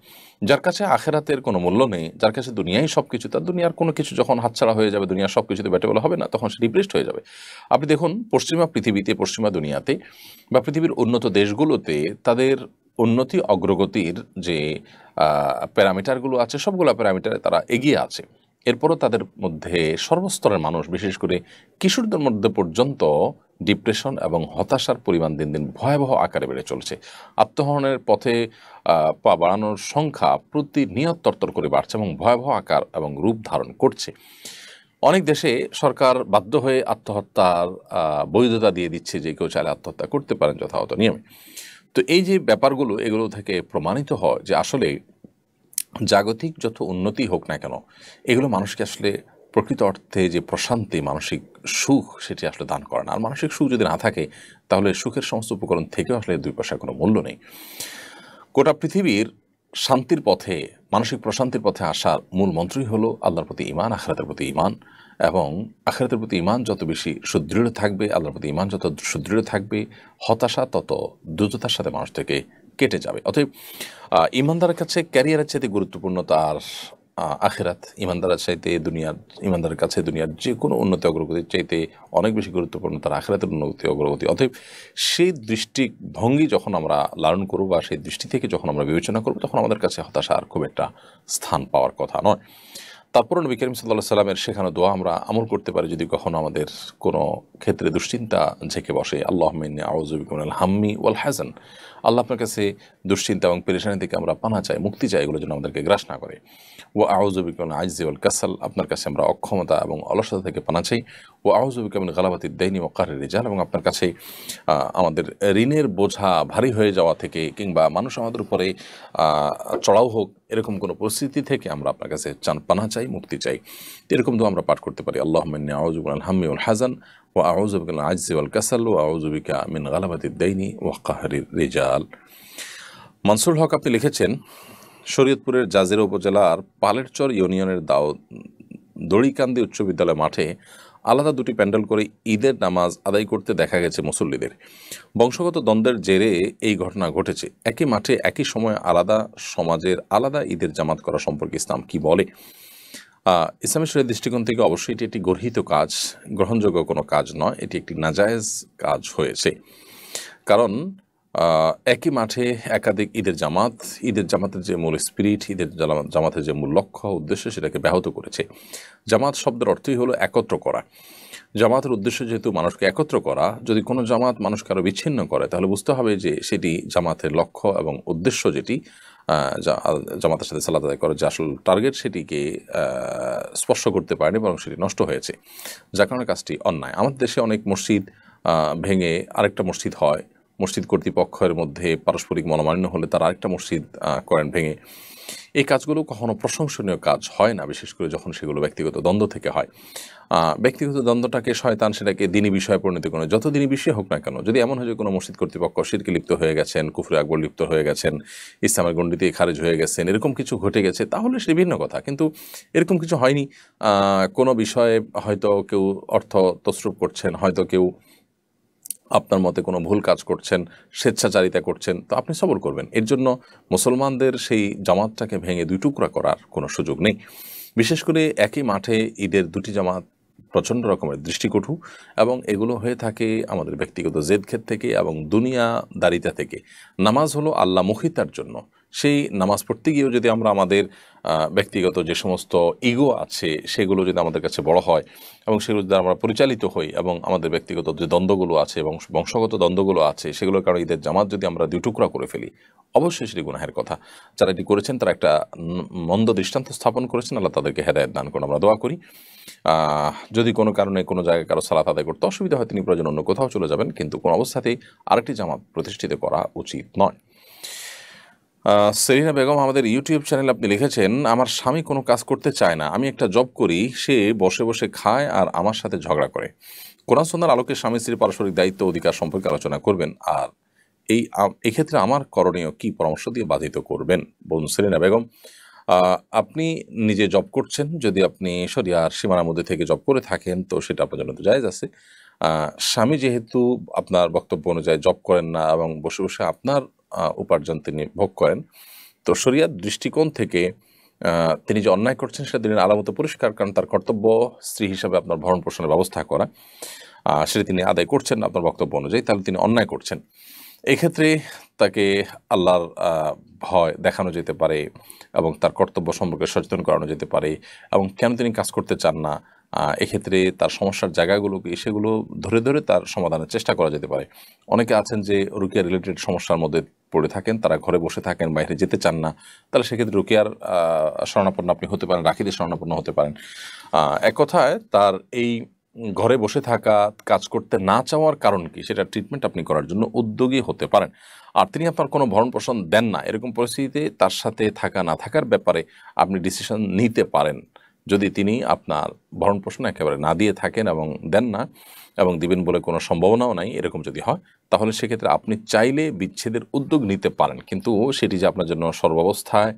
[SPEAKER 2] যার কাছে আখিরাতের কোনো মূল্য নেই, যার কাছে দুনিয়াই সব কিছু, তার দুনিয়ার কোনো কিছু যখন হাতছাড়া হয়ে যাবে, দুনিয়ার সব কিছুতে ব্যাটেবল হবে না, তখন সে ডিপ্রেসড হয়ে যাবে। আপনি দেখুন পশ্চিমা পৃথিবীতে, পশ্চিমা দুনিয়াতে বা পৃথিবীর উন্নত দেশগুলোতে তাদের উন্নতি অগ্রগতির যে প্যারামিটারগুলো আছে, সবগুলো প্যারামিটারে তারা এগিয়ে আছে। এরপরও তাদের মধ্যে সর্বস্তরের মানুষ, বিশেষ করে কিশোরদের মধ্যে পর্যন্ত ডিপ্রেশন এবং হতাশার পরিমাণ দিন দিন ভয়াবহ আকারে বেড়ে চলছে। আত্মহননের পথে পা বাড়ানোর সংখ্যা প্রতিনিয়ত তরতর করে বাড়ছে এবং ভয়াবহ আকার এবং রূপ ধারণ করছে। অনেক দেশে সরকার বাধ্য হয়ে আত্মহত্যার বৈধতা দিয়ে দিচ্ছে, যে কেউ চাইলে আত্মহত্যা করতে পারেন যথাযথ নিয়মে। তো এই যে ব্যাপারগুলো, এগুলো থেকে প্রমাণিত হয় যে আসলে জাগতিক যত উন্নতি হোক না কেন, এগুলো মানুষকে আসলে প্রকৃত অর্থে যে প্রশান্তি, মানসিক সুখ, সেটি আসলে দান করে না। আর মানসিক সুখ যদি না থাকে, তাহলে সুখের সমস্ত উপকরণ থেকেও আসলে 2 পয়সার কোনো মূল্য নেই। গোটা পৃথিবীর শান্তির পথে, মানসিক প্রশান্তির পথে আসার মূল মন্ত্রই হলো আল্লাহর প্রতি ঈমান, আখিরাতের প্রতি ঈমান। এবং আখিরাতের প্রতি ঈমান যত বেশি সুদৃঢ় থাকবে, আল্লাহর প্রতি ঈমান যত সুদৃঢ় থাকবে, হতাশা তত দ্রুততার সাথে মানুষ থেকে কেটে যাবে। অতএব ঈমানদারের কাছে ক্যারিয়ারের চাইতে গুরুত্বপূর্ণ তার আখিরাত। ঈমানদারের কাছে দুনিয়ার যে কোনো উন্নতি অগ্রগতির চাইতে অনেক বেশি গুরুত্বপূর্ণ তার আখিরাতের উন্নতি অগ্রগতি। অতএব সেই দৃষ্টিভঙ্গি যখন আমরা লালন করব বা সেই দৃষ্টি থেকে যখন আমরা বিবেচনা করব, তখন আমাদের কাছে হতাশা আর খুব একটা স্থান পাওয়ার কথা নয়। তারপরও নবী করিম সাল্লাল্লাহু আলাইহি সাল্লামের শেখানো দোয়া আমরা আমল করতে পারি যদি কখনো আমাদের কোনো ক্ষেত্রে দুশ্চিন্তা ঝেঁকে বসে। আল্লাহুম্মা ইন্নী আউযু বিকা মিনাল হাম্মি ওয়াল হাযান। আল্লাহ আপনার কাছে দুশ্চিন্তা এবং পেরেশানি থেকে আমরা পানা চাই, মুক্তি চাই, এগুলো যেন আমাদেরকে গ্রাস না করে। ওয়া আউযু বিকা মিনাল আজজি ওয়াল কাসাল। আপনার কাছে আমরা অক্ষমতা এবং অলসতা থেকে পানা চাই। ওয়া আউযু বিকা মিন গালাবাতিদ দাইনি ওয়া কাহরির রিজাল। এবং আপনার কাছে আমাদের ঋণের বোঝা ভারী হয়ে যাওয়া থেকে, কিংবা মানুষ আমাদের উপরে চড়াও হোক, এরকম কোনো পরিস্থিতি থেকে আমরা আপনার কাছে পানা চাই, মুক্তি চাই। এরকম দোয়া আমরা পাঠ করতে পারি। আল্লাহুম্মা ইন্নী আউযু বিকা মিনাল হাম্মি ওয়াল হাযান ওয়া আউযু বিকা মিনাল আজজি ওয়াল কাসাল ওয়া আউযু বিকা মিন গালাবাতিদ দাইনি ওয়া কাহরির রিজাল। মনসুর হক আপনি লিখেছেন, শরীয়তপুরের জাজিরা উপজেলার পালেরচর ইউনিয়নের দড়িকান্দি উচ্চ বিদ্যালয় মাঠে আলাদা 2টি প্যান্ডেল করে ঈদের নামাজ আদায় করতে দেখা গেছে মুসল্লিদের। বংশগত দ্বন্দ্বের জেরে এই ঘটনা ঘটেছে। একই মাঠে একই সময়ে আলাদা সমাজের আলাদা ঈদের জামাত করা সম্পর্কে ইসলাম কি বলে? ইসলামের শরীয়তের দৃষ্টিকোণ থেকে অবশ্যই এটি একটি গর্হিত কাজ, গ্রহণযোগ্য কোনো কাজ নয়। এটি একটি নাজায়েজ কাজ হয়েছে। কারণ একই মাঠে একাধিক ঈদের জামাতের যে মূল স্পিরিট, ঈদের জামাতের যে মূল লক্ষ্য উদ্দেশ্য, সেটাকে ব্যাহত করেছে। জামাত শব্দের অর্থই হলো একত্র করা। জামাতের উদ্দেশ্য যেহেতু মানুষকে একত্র করা, যদি কোনো জামাত মানুষকে আরও বিচ্ছিন্ন করে, তাহলে বুঝতে হবে যে সেটি জামাতের লক্ষ্য এবং উদ্দেশ্য, যেটি জামাতের সাথে সালাত আদায় করার যে আসল টার্গেট, সেটিকে স্পর্শ করতে পারেনি, বরং সেটি নষ্ট হয়েছে, যার কারণে কাজটি অন্যায়। আমাদের দেশে অনেক মসজিদ ভেঙে আরেকটা মসজিদ হয়, মসজিদ কর্তৃপক্ষের মধ্যে পারস্পরিক মনোমালিন্য হলে তারা আরেকটা মসজিদ করেন ভেঙে। এই কাজগুলো কখনো প্রশংসনীয় কাজ হয় না, বিশেষ করে যখন সেগুলো ব্যক্তিগত দ্বন্দ্ব থেকে হয়। ব্যক্তিগত দ্বন্দ্বটাকে শয়তান সেটাকে দিনী বিষয়ে পরিণত করে, যত দিনী বিষয় হোক না কেন। যদি এমন হয় যে কোনো মসজিদ কর্তৃপক্ষ শিরকে লিপ্ত হয়ে গেছেন, কুফরে আকবর লিপ্ত হয়ে গেছেন, ইসলামের গণ্ডিতে খারিজ হয়ে গেছেন, এরকম কিছু ঘটে গেছে, তাহলে সে ভিন্ন কথা। কিন্তু এরকম কিছু হয়নি। কোনো বিষয়ে হয়তো কেউ অর্থ তসরুপ করছেন, হয়তো কেউ আপনার মতে কোনো ভুল কাজ করছেন, স্বেচ্ছাচারিতা করছেন, তো আপনি সবর করবেন। এর জন্য মুসলমানদের সেই জামাতটাকে ভেঙে দুই টুকরা করার কোনো সুযোগ নেই। বিশেষ করে একই মাঠে ঈদের দুটি জামাত প্রচণ্ড রকমের দৃষ্টিকটু, এবং এগুলো হয়ে থাকে আমাদের ব্যক্তিগত জেদখেদ থেকে এবং দুনিয়াদারিতা থেকে। নামাজ হলো আল্লাহমুখিতার জন্য। সেই নামাজ পড়তে গিয়েও যদি আমরা আমাদের ব্যক্তিগত যে সমস্ত ইগো আছে সেগুলো যদি আমাদের কাছে বড় হয় এবং সেগুলো যদি আমরা পরিচালিত হই, এবং আমাদের ব্যক্তিগত যে দ্বন্দ্বগুলো আছে এবং বংশগত দ্বন্দ্বগুলো আছে সেগুলোর কারণে ঈদের জামাত যদি আমরা দুই টুকরা করে ফেলি, অবশ্যই সেটি গুনাহের কথা। যারা এটি করেছেন তারা একটা মন্দ দৃষ্টান্ত স্থাপন করেছেন। আল্লাহ তাদেরকে হেদায়েত দান করুন, আমরা দোয়া করি। যদি কোনো কারণে কোনো জায়গায় কারো সালাত আদায় করতে অসুবিধা হয়, তিনি প্রয়োজন অন্য কোথাও চলে যাবেন, কিন্তু কোনো অবস্থাতেই আরেকটি জামাত প্রতিষ্ঠিত করা উচিত নয়। সেলিনা বেগম আমাদের ইউটিউব চ্যানেলে আপনি লিখেছেন, আমার স্বামী কোনো কাজ করতে চায় না, আমি একটা জব করি, সে বসে বসে খায় আর আমার সাথে ঝগড়া করে। কোরআন সুন্নাহর আলোকে স্বামী স্ত্রীর পারস্পরিক দায়িত্ব অধিকার সম্পর্কে আলোচনা করবেন, আর এক্ষেত্রে আমার করণীয় কি পরামর্শ দিয়ে বাধিত করবেন। বোন সেলিনা বেগম, আপনি নিজে জব করছেন, যদি আপনি শরিয়ার সীমানার মধ্যে থেকে জব করে থাকেন তো সেটা আপনার জন্য তো জায়েজ আছে। স্বামী যেহেতু আপনার বক্তব্য অনুযায়ী জব করেন না এবং বসে বসে আপনার উপার্জন তিনি ভোগ করেন, তো শরিয়ার দৃষ্টিকোণ থেকে তিনি যে অন্যায় করছেন সেটা দিনের আলামত পরিষ্কার, কারণ তার কর্তব্য স্ত্রী হিসাবে আপনার ভরণ পোষণের ব্যবস্থা করা, সেটা তিনি আদায় করছেন আপনার বক্তব্য অনুযায়ী, তাহলে তিনি অন্যায় করছেন। এক্ষেত্রে তাকে আল্লাহর ভয় দেখানো যেতে পারে এবং তার কর্তব্য সম্পর্কে সচেতন করানো যেতে পারে, এবং কেন তিনি কাজ করতে চান না, এক্ষেত্রে তার সমস্যার জায়গাগুলো কি সেগুলো ধরে ধরে তার সমাধানের চেষ্টা করা যেতে পারে। অনেকে আছেন যে রুকিয়া রিলেটেড সমস্যার মধ্যে পড়ে থাকেন, তারা ঘরে বসে থাকেন, বাইরে যেতে চান না, তাহলে সেক্ষেত্রে রুকিয়ার শরণাপন্ন আপনি হতে পারেন, রাখিদের শরণাপন্ন হতে পারেন। এক কথায় তার এই ঘরে বসে থাকা, কাজ করতে না চাওয়ার কারণ কি সেটা ট্রিটমেন্ট আপনি করার জন্য উদ্যোগী হতে পারেন। আর তিনি আপনার কোনো ভরণ পোষণ দেন না, এরকম পরিস্থিতিতে তার সাথে থাকা না থাকার ব্যাপারে আপনি ডিসিশন নিতে পারেন। যদি তিনি আপনার ভরণ পোষণ একেবারে না দিয়ে থাকেন এবং দেন না এবং দিবেন বলে কোনো সম্ভাবনাও নাই, এরকম যদি হয় তাহলে সেক্ষেত্রে আপনি চাইলে বিচ্ছেদের উদ্যোগ নিতে পারেন, কিন্তু সেটি যে আপনার জন্য সর্বাবস্থায়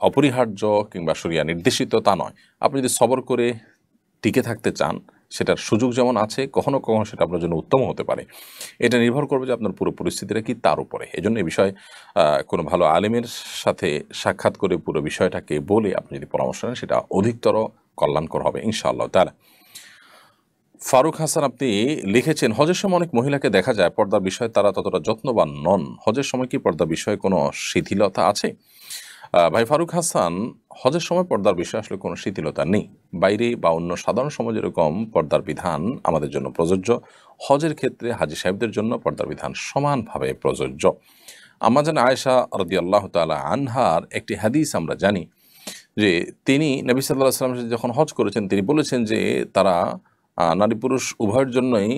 [SPEAKER 2] অপরিহার্য কিংবা শরিয়া নির্দেশিত তা নয়। আপনি যদি সবর করে টিকে থাকতে চান, সেটার সুযোগ যেমন আছে, কখনো কখনো সেটা আপনার জন্য উত্তম হতে পারে। এটা নির্ভর করবে যে আপনার পুরো পরিস্থিতিটা কি তার উপরে। এজন্য এই বিষয়ে কোনো ভালো আলেমের সাথে সাক্ষাৎ করে পুরো বিষয়টাকে বলে আপনি যদি পরামর্শ নেন সেটা অধিকতর কল্যাণকর হবে ইনশাআল্লাহ তাআলা। ফারুক হাসান আপনি লিখেছেন, হজের সময় অনেক মহিলাকে দেখা যায় পর্দার বিষয়ে তারা ততটা যত্নবান নন, হজের সময় কি পর্দার বিষয়ে কোনো শিথিলতা আছে? ভাই ফারুক হাসান, হজের সময় পর্দার বিষয়ে আসলে কোনো শিথিলতা নেই। বাইরে বা অন্য সাধারণ সমাজ যেরকম পর্দার বিধান আমাদের জন্য প্রযোজ্য, হজের ক্ষেত্রে হাজী সাহেবদের জন্য পর্দার বিধান সমানভাবে প্রযোজ্য। আম্মাজান আয়েশা রাদিয়াল্লাহু তাআলা আনহার একটি হাদিস আমরা জানি যে তিনি নবী সাল্লাল্লাহু আলাইহি ওয়াসাল্লাম যখন হজ করেছেন তিনি বলেছেন যে তারা নারী পুরুষ উভয়ের জন্যই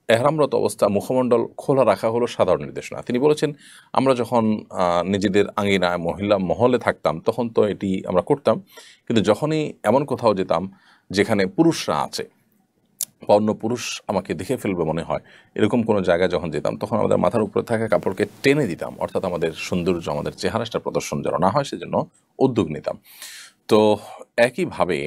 [SPEAKER 2] এহরামরত অবস্থা মুখমণ্ডল খোলা রাখা হলো সাধারণ নির্দেশনা। তিনি বলেছেন আমরা যখন নিজেদের আঙ্গিনায় মহিলা মহলে থাকতাম তখন তো এটি আমরা করতাম, কিন্তু যখনই এমন কোথাও যেতাম যেখানে পুরুষরা আছে বা অন্য পুরুষ আমাকে দেখে ফেলবে মনে হয়, এরকম কোনো জায়গায় যখন যেতাম তখন আমাদের মাথার উপরে থাকা কাপড়কে টেনে দিতাম, অর্থাৎ আমাদের সৌন্দর্য আমাদের চেহারাটা প্রদর্শন যেন না হয় সেজন্য উদ্যোগ নিতাম। তো একইভাবে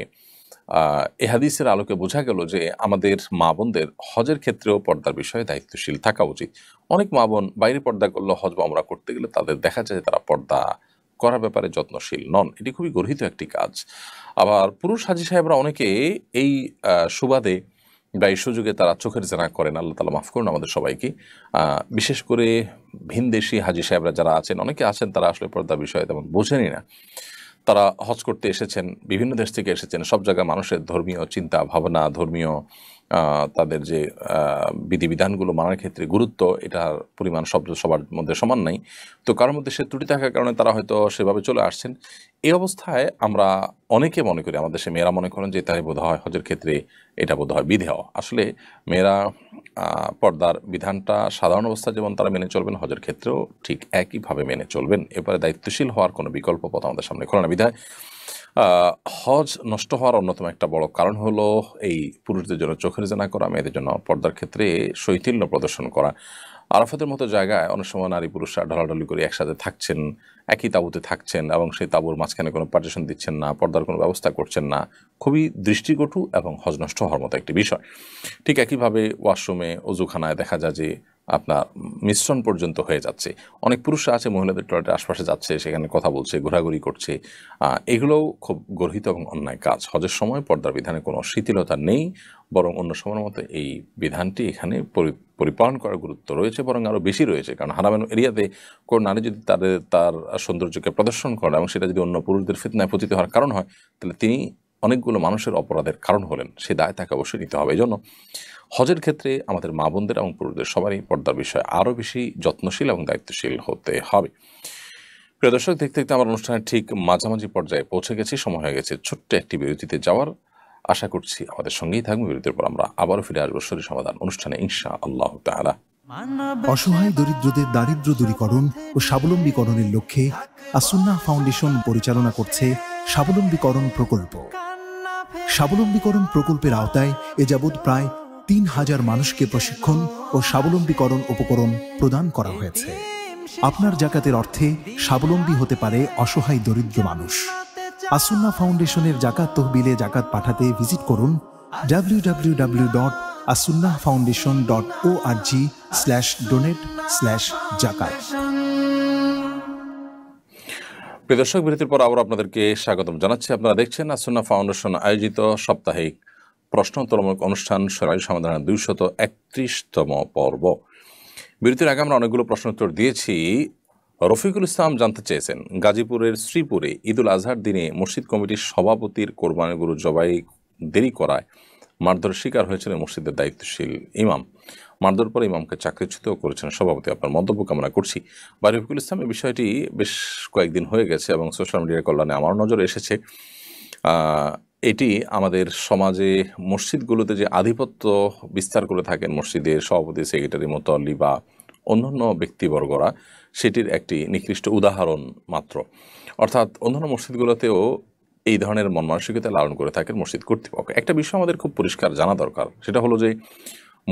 [SPEAKER 2] এ হাদিসের আলোকে বোঝা গেল যে আমাদের মা বোনদের হজের ক্ষেত্রেও পর্দার বিষয়ে দায়িত্বশীল থাকা উচিত। অনেক মা বোন বাইরে পর্দা করলে হজ বা ওমরা করতে গেলে তাদের দেখা যায় তারা পর্দা করার ব্যাপারে যত্নশীল নন, এটি খুবই গর্হিত একটি কাজ। আবার পুরুষ হাজী সাহেবরা অনেকে এই সুবাদে বা এই সুযোগে তারা চোখের জেনা করেন, আল্লাহ তাআলা মাফ করুন আমাদের সবাইকে। বিশেষ করে ভিনদেশি হাজী সাহেবরা যারা আছেন, অনেকে আছেন তারা আসলে পর্দার বিষয়ে তেমন বোঝেনই না। তারা হজ করতে এসেছেন, বিভিন্ন দেশ থেকে এসেছেন, সব জায়গায় মানুষের ধর্মীয় চিন্তা ভাবনা, ধর্মীয় তাদের যে বিধিবিধানগুলো মানার ক্ষেত্রে গুরুত্ব, এটার পরিমাণ সবার মধ্যে সমান নাই। তো কারোর মধ্যে সে ত্রুটি থাকার কারণে তারা হয়তো সেভাবে চলে আসছেন। এই অবস্থায় আমরা অনেকে মনে করি, আমাদের দেশে মেয়েরা মনে করেন যে তাই বোধ হয় হজের ক্ষেত্রে এটা বোধ হয় বিধেয়। আসলে মেয়েরা পর্দার বিধানটা সাধারণ অবস্থা যেমন তারা মেনে চলবেন, হজের ক্ষেত্রেও ঠিক একইভাবে মেনে চলবেন। এবারে দায়িত্বশীল হওয়ার কোনো বিকল্প পথ আমাদের সামনে খোলা না। বিধায় হজ নষ্ট হওয়ার অন্যতম একটা বড় কারণ হলো এই পুরুষদের জন্য চোখের জেনা করা, মেয়েদের জন্য পর্দার ক্ষেত্রে শৈথিল্য প্রদর্শন করা। আরাফাতের মতো জায়গায় অনেক সময় নারী পুরুষরা ঢলাঢলি করে একসাথে থাকছেন, একই তাঁবুতে থাকছেন এবং সেই তাঁবুর মাঝখানে কোনো পার্টিশন দিচ্ছেন না, পর্দার কোনো ব্যবস্থা করছেন না। খুবই দৃষ্টিকটু এবং হজ নষ্ট হওয়ার মতো একটি বিষয়। ঠিক একইভাবে ওয়াশরুমে, অজুখানায় দেখা যায় যে আপনার মিশ্রণ পর্যন্ত হয়ে যাচ্ছে। অনেক পুরুষরা আছে মহিলাদের টয়লেটের আশপাশে যাচ্ছে, সেখানে কথা বলছে, ঘোরাঘুরি করছে। এগুলোও খুব গর্হিত এবং অন্যায় কাজ। হজের সময় পর্দার বিধানে কোনো শিথিলতা নেই, বরং অন্য সময়ের মতো এই বিধানটি এখানে পরিপালন করার গুরুত্ব রয়েছে, বরং আরও বেশি রয়েছে। কারণ হারামের এরিয়াতে কোনো নারী যদি তার সৌন্দর্যকে প্রদর্শন করে এবং সেটা যদি অন্য পুরুষদের ফিতনায় পতিত হওয়ার কারণ হয়, তাহলে তিনি অনেকগুলো মানুষের অপরাধের কারণ হলেন। সে দায় তাকে অবশ্যই নিতে হবে। এই জন্য হজের ক্ষেত্রে আমাদের মা বোনদের এবং পুরুষদের সবারই পর্দার বিষয়ে আরও বেশি যত্নশীল এবং দায়িত্বশীল হতে হবে। প্রিয় দর্শক, দেখতে দেখতে আমার অনুষ্ঠানের ঠিক মাঝামাঝি পর্যায়ে পৌঁছে গেছি। সময় হয়ে গেছে ছোট্ট একটি বিরতিতে যাওয়ার। আশা করছি আমাদের সঙ্গেই থাকবে। বিরতির পর আমরা আবারও ফিরে আসবো শরীর সমাধান অনুষ্ঠানে ইনশা আল্লাহ তাআলা।
[SPEAKER 3] অসহায় দরিদ্রদের দারিদ্র্য দূরীকরণ ও স্বাবলম্বীকরণের লক্ষ্যে আসুন্নাহ ফাউন্ডেশন পরিচালনা করছে স্বাবলম্বীকরণ প্রকল্প। স্বাবলম্বীকরণ প্রকল্পের আওতায় এ যাবৎ প্রায় ৩,০০০ মানুষকে প্রশিক্ষণ ও স্বাবলম্বীকরণ উপকরণ প্রদান করা হয়েছে। আপনার জাকাতের অর্থে স্বাবলম্বী হতে পারে অসহায় দরিদ্র মানুষ। আসুন্নাহ ফাউন্ডেশনের জাকাত তহবিলে জাকাত পাঠাতে ভিজিট করুন www.asunnahfoundation.org/donate/zakat।
[SPEAKER 2] প্রিয় দর্শক, বিরতির পর আবার আপনাদেরকে স্বাগতম জানাচ্ছি। আপনারা দেখছেন আসুন্নাহ ফাউন্ডেশন আয়োজিত সাপ্তাহিক প্রশ্নোত্তরমূলক অনুষ্ঠান শরীর সমাধানের 231তম পর্ব। বিরতির আগে আমরা অনেকগুলো প্রশ্ন উত্তর দিয়েছি। রফিকুল ইসলাম জানতে চেয়েছেন, গাজীপুরের শ্রীপুরে ঈদুল আজহার দিনে মসজিদ কমিটির সভাপতির কোরবানির গরু জবাই দেরি করায় মারধরের শিকার হয়েছিলেন মসজিদের দায়িত্বশীল ইমাম। মারধর পরে ইমামকে চাকরিচ্যুত করেছেন সভাপতি। আপনার মন্তব্য কামনা করছি। বা রফিকুল ইসলাম, এই বিষয়টি বেশ কয়েকদিন হয়ে গেছে এবং সোশ্যাল মিডিয়ার কল্যাণে আমার নজরে এসেছে। এটি আমাদের সমাজে মসজিদগুলোতে যে আধিপত্য বিস্তার করে থাকেন মসজিদের সভাপতি, সেক্রেটারি, মুতওয়াল্লি বা অন্যান্য ব্যক্তিবর্গরা, সেটির একটি নিকৃষ্ট উদাহরণ মাত্র। অর্থাৎ অন্যান্য মসজিদগুলোতেও এই ধরনের মন মানসিকতা লালন করে থাকেন মসজিদ কর্তৃপক্ষ। একটা বিষয় আমাদের খুব পরিষ্কার জানা দরকার, সেটা হলো যে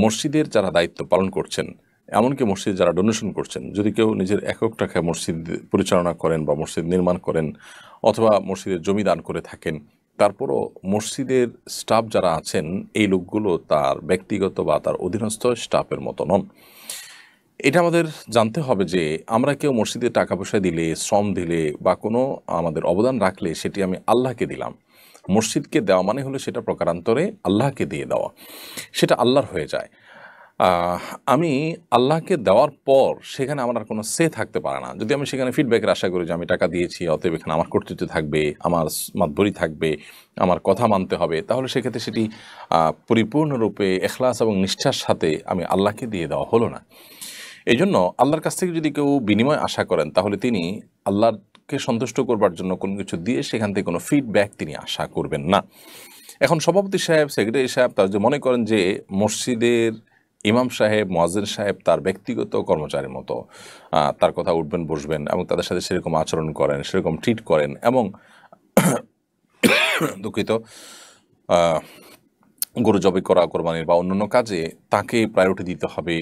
[SPEAKER 2] মসজিদের যারা দায়িত্ব পালন করছেন, এমনকি মসজিদ যারা ডোনেশন করছেন, যদি কেউ নিজের একক টাকায় মসজিদ পরিচালনা করেন বা মসজিদ নির্মাণ করেন অথবা মসজিদের জমি দান করে থাকেন, তারপরও মসজিদের স্টাফ যারা আছেন এই লোকগুলো তার ব্যক্তিগত বা তার অধীনস্থ স্টাফের মতো নন। এটা আমাদের জানতে হবে যে আমরা কেউ মসজিদে টাকা পয়সা দিলে, শ্রম দিলে বা কোনো আমাদের অবদান রাখলে সেটি আমি আল্লাহকে দিলাম। মসজিদকে দেওয়া মানে হলো সেটা প্রকারান্তরে আল্লাহকে দিয়ে দেওয়া, সেটা আল্লাহর হয়ে যায়। আমি আল্লাহকে দেওয়ার পর সেখানে আমার আর কোনো সে থাকতে পারে না। যদি আমি সেখানে ফিডব্যাকের আশা করি যে আমি টাকা দিয়েছি, অতএব এখানে আমার কর্তৃত্ব থাকবে, আমার মাতবরি থাকবে, আমার কথা মানতে হবে, তাহলে সেক্ষেত্রে সেটি পরিপূর্ণরূপে এখলাস এবং নিষ্ঠার সাথে আমি আল্লাহকে দিয়ে দেওয়া হলো না। এই জন্য আল্লাহর কাছ থেকে যদি কেউ বিনিময় আশা করেন, তাহলে তিনি আল্লাহকে সন্তুষ্ট করবার জন্য কোনো কিছু দিয়ে সেখান থেকে কোনো ফিডব্যাক তিনি আশা করবেন না। এখন সভাপতি সাহেব, সেক্রেটারি সাহেব তারা যে মনে করেন যে মসজিদের ইমাম সাহেব, মুয়াজ্জিন সাহেব তার ব্যক্তিগত কর্মচারীর মতো, তার কথা উঠবেন বসবেন এবং তাদের সাথে সেরকম আচরণ করেন, সেরকম ট্রিট করেন এবং দুঃখিত গরু জবাই করা, কোরবানির বা অন্যান্য কাজে তাকে প্রায়োরিটি দিতে হবে,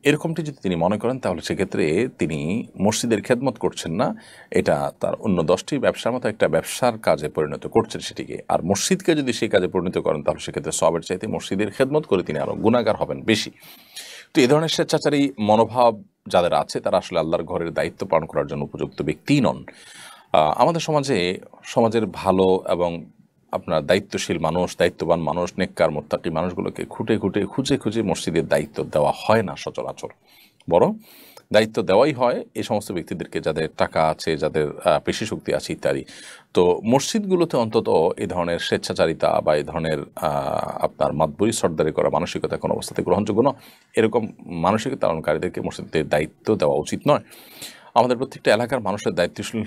[SPEAKER 2] এরকমটি যদি তিনি মনে করেন, তাহলে সেক্ষেত্রে তিনি মসজিদের খেদমত করছেন না। এটা তার অন্য 10টি ব্যবসার মতো একটা ব্যবসার কাজে পরিণত করছেন সেটিকে। আর মসজিদকে যদি সেই কাজে পরিণত করেন, তাহলে সেক্ষেত্রে সবের চাইতে মসজিদের খেদমত করে তিনি আরও গুনাহগার হবেন বেশি। তো এই ধরনের স্বেচ্ছাচারী মনোভাব যাদের আছে, তারা আসলে আল্লাহর ঘরের দায়িত্ব পালন করার জন্য উপযুক্ত ব্যক্তি নন। আমাদের সমাজের ভালো এবং আপনার দায়িত্বশীল মানুষ, দায়িত্ববান মানুষ, নেককার মুত্তাকি মানুষগুলোকে খুঁজে খুঁজে মসজিদের দায়িত্ব দেওয়া হয় না সচরাচর। বরং দায়িত্ব দেওয়াই হয় এই সমস্ত ব্যক্তিদেরকে যাদের টাকা আছে, যাদের পেশি শক্তি আছে ইত্যাদি। তো মসজিদগুলোতে অন্তত এই ধরনের স্বেচ্ছাচারিতা বা এই ধরনের আপনার মাতবরি সর্দারি করা মানসিকতা কোনো অবস্থাতে গ্রহণযোগ্য নয়। এরকম মানসিকতা পালনকারীদেরকে মসজিদের দায়িত্ব দেওয়া উচিত নয়। আমাদের প্রত্যেকটা এলাকার মানুষের দায়িত্বশীল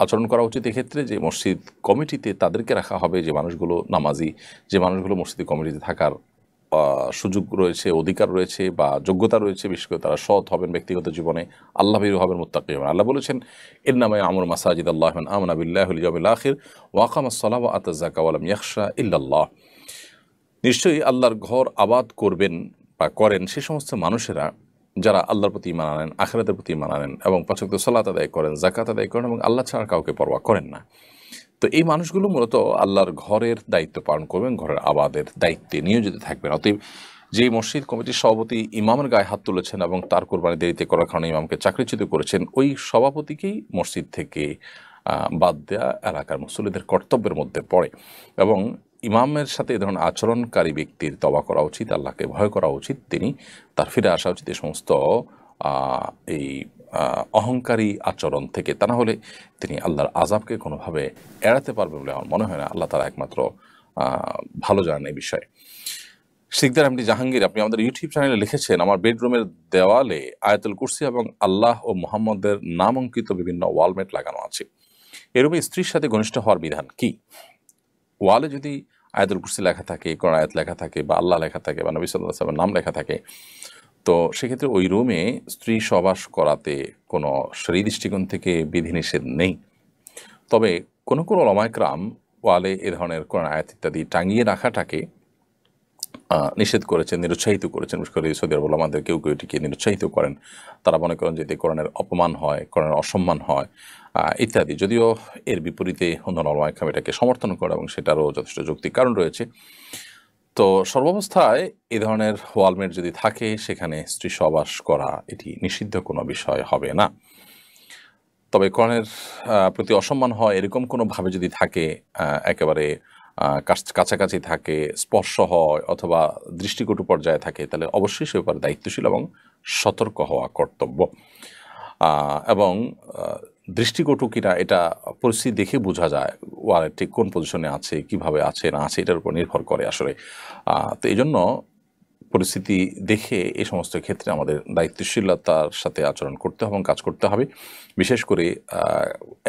[SPEAKER 2] আচরণ করা উচিত এক্ষেত্রে, যে মসজিদ কমিটিতে তাদেরকে রাখা হবে যে মানুষগুলো নামাজি, যে মানুষগুলো মসজিদ কমিটিতে থাকার সুযোগ রয়েছে, অধিকার রয়েছে বা যোগ্যতা রয়েছে, বিশেষ করে তারা সৎ হবেন ব্যক্তিগত জীবনে, আল্লাহ ভীরু হবেন, মুত্তাকি হবেন। আল্লাহ বলেছেন ইন্নামা ইয়ামুরু মাসাজিদ আল্লাহি মান আমানা বিল্লাহি ওয়াল ইয়াউমিল আখির ওয়া আকামাস সালাতা ওয়া আতাজ যাকাতা ওয়া লাম ইয়াখশা ইল্লাল্লাহ। নিশ্চয়ই আল্লাহর ঘর আবাদ করবেন বা করেন সে সমস্ত মানুষেরা যারা আল্লাহর প্রতি ঈমান আনেন, আখিরাতের প্রতি ঈমান আনেন এবং পাঁচ ওয়াক্ত সালাত আদায় করেন, যাকাত আদায় করেন এবং আল্লাহ ছাড়া কাউকে পরোয়া করেন না। তো এই মানুষগুলো মূলত আল্লাহর ঘরের দায়িত্ব পালন করবেন, ঘরের আবাদের দায়িত্বে নিয়োজিত থাকবেন। অতএব যেই মসজিদ কমিটির সভাপতি ইমামের গায়ে হাত তুলেছেন এবং তার কোরবানি দেরিতে করার কারণে ইমামকে চাকরিচ্যুত করেছেন, ওই সভাপতিকেই মসজিদ থেকে বাদ দেওয়া এলাকার মুসল্লিদের কর্তব্যের মধ্যে পড়ে এবং ইমামের সাথে এ ধরনের আচরণকারী ব্যক্তির তওবা করা উচিত, আল্লাহকে ভয় করা উচিত, তিনি তার ফিরে আসা উচিত এই সমস্ত এই অহংকারী আচরণ থেকে। তা না হলে তিনি আল্লাহর আযাবকে কোনোভাবে এড়াতে পারবে বলে আমার মনে হয় না। আল্লাহ তারা একমাত্র ভালো জানেন এই বিষয়ে। সিকদার এমডি জাহাঙ্গীর, আপনি আমাদের ইউটিউব চ্যানেলে লিখেছেন, আমার বেডরুমের দেওয়ালে আয়াতুল কুরসি এবং আল্লাহ ও মুহাম্মদের নাম অঙ্কিত বিভিন্ন ওয়ালমেট লাগানো আছে। এরূপে স্ত্রীর সাথে ঘনিষ্ঠ হওয়ার বিধান কি? ওয়ালে যদি আয়াতুল কুরসি লেখা থাকে, কোরআন আয়াত লেখা থাকে বা আল্লাহ লেখা থাকে বা নবী সাল্লাল্লাহু আলাইহি ওয়াসাল্লামের নাম লেখা থাকে, তো সেক্ষেত্রে ওই রুমে স্ত্রী সহবাস করাতে কোনো শরীয়ী দৃষ্টিকোণ থেকে বিধিনিষেধ নেই। তবে কোনো কোনো উলামায়ে কেরাম ওয়ালে এ ধরনের কোরআন আয়াত ইত্যাদি টাঙিয়ে রাখাটাকে নিষেধ করেছেন, নিরুৎসাহিত করেছেন। বিশেষ করে সৌদি আরব উলামাদের কেউ কেউ এটিকে নিরুৎসাহিত করেন। তারা মনে করেন যে এতে কোরআনের অপমান হয়, কোরআনের অসম্মান হয় ইত্যাদি। যদিও এর বিপরীতে অন্যান্য উলামায়ে কেরাম এটাকে সমর্থন করে এবং সেটারও যথেষ্ট যৌক্তিক কারণ রয়েছে। তো সর্বাবস্থায় এই ধরনের ওয়ালমেট যদি থাকে সেখানে স্ত্রী সহবাস করা এটি নিষিদ্ধ কোনো বিষয় হবে না। তবে কোরআনের প্রতি অসম্মান হয় এরকম কোনোভাবে যদি থাকে, একেবারে কাছাকাছি থাকে, স্পর্শ হয় অথবা দৃষ্টিকটু পর্যায়ে থাকে, তাহলে অবশ্যই সে ব্যাপারে দায়িত্বশীল এবং সতর্ক হওয়া কর্তব্য। এবং দৃষ্টিকটু কিনা এটা পরিস্থিতি দেখে বোঝা যায়, ওয়ালের ঠিক কোন পজিশনে আছে, কিভাবে আছে না আছে, এটার উপর নির্ভর করে আসলে। তো এই জন্য পরিস্থিতি দেখে এই সমস্ত ক্ষেত্রে আমাদের দায়িত্বশীলতার সাথে আচরণ করতে হবে এবং কাজ করতে হবে। বিশেষ করে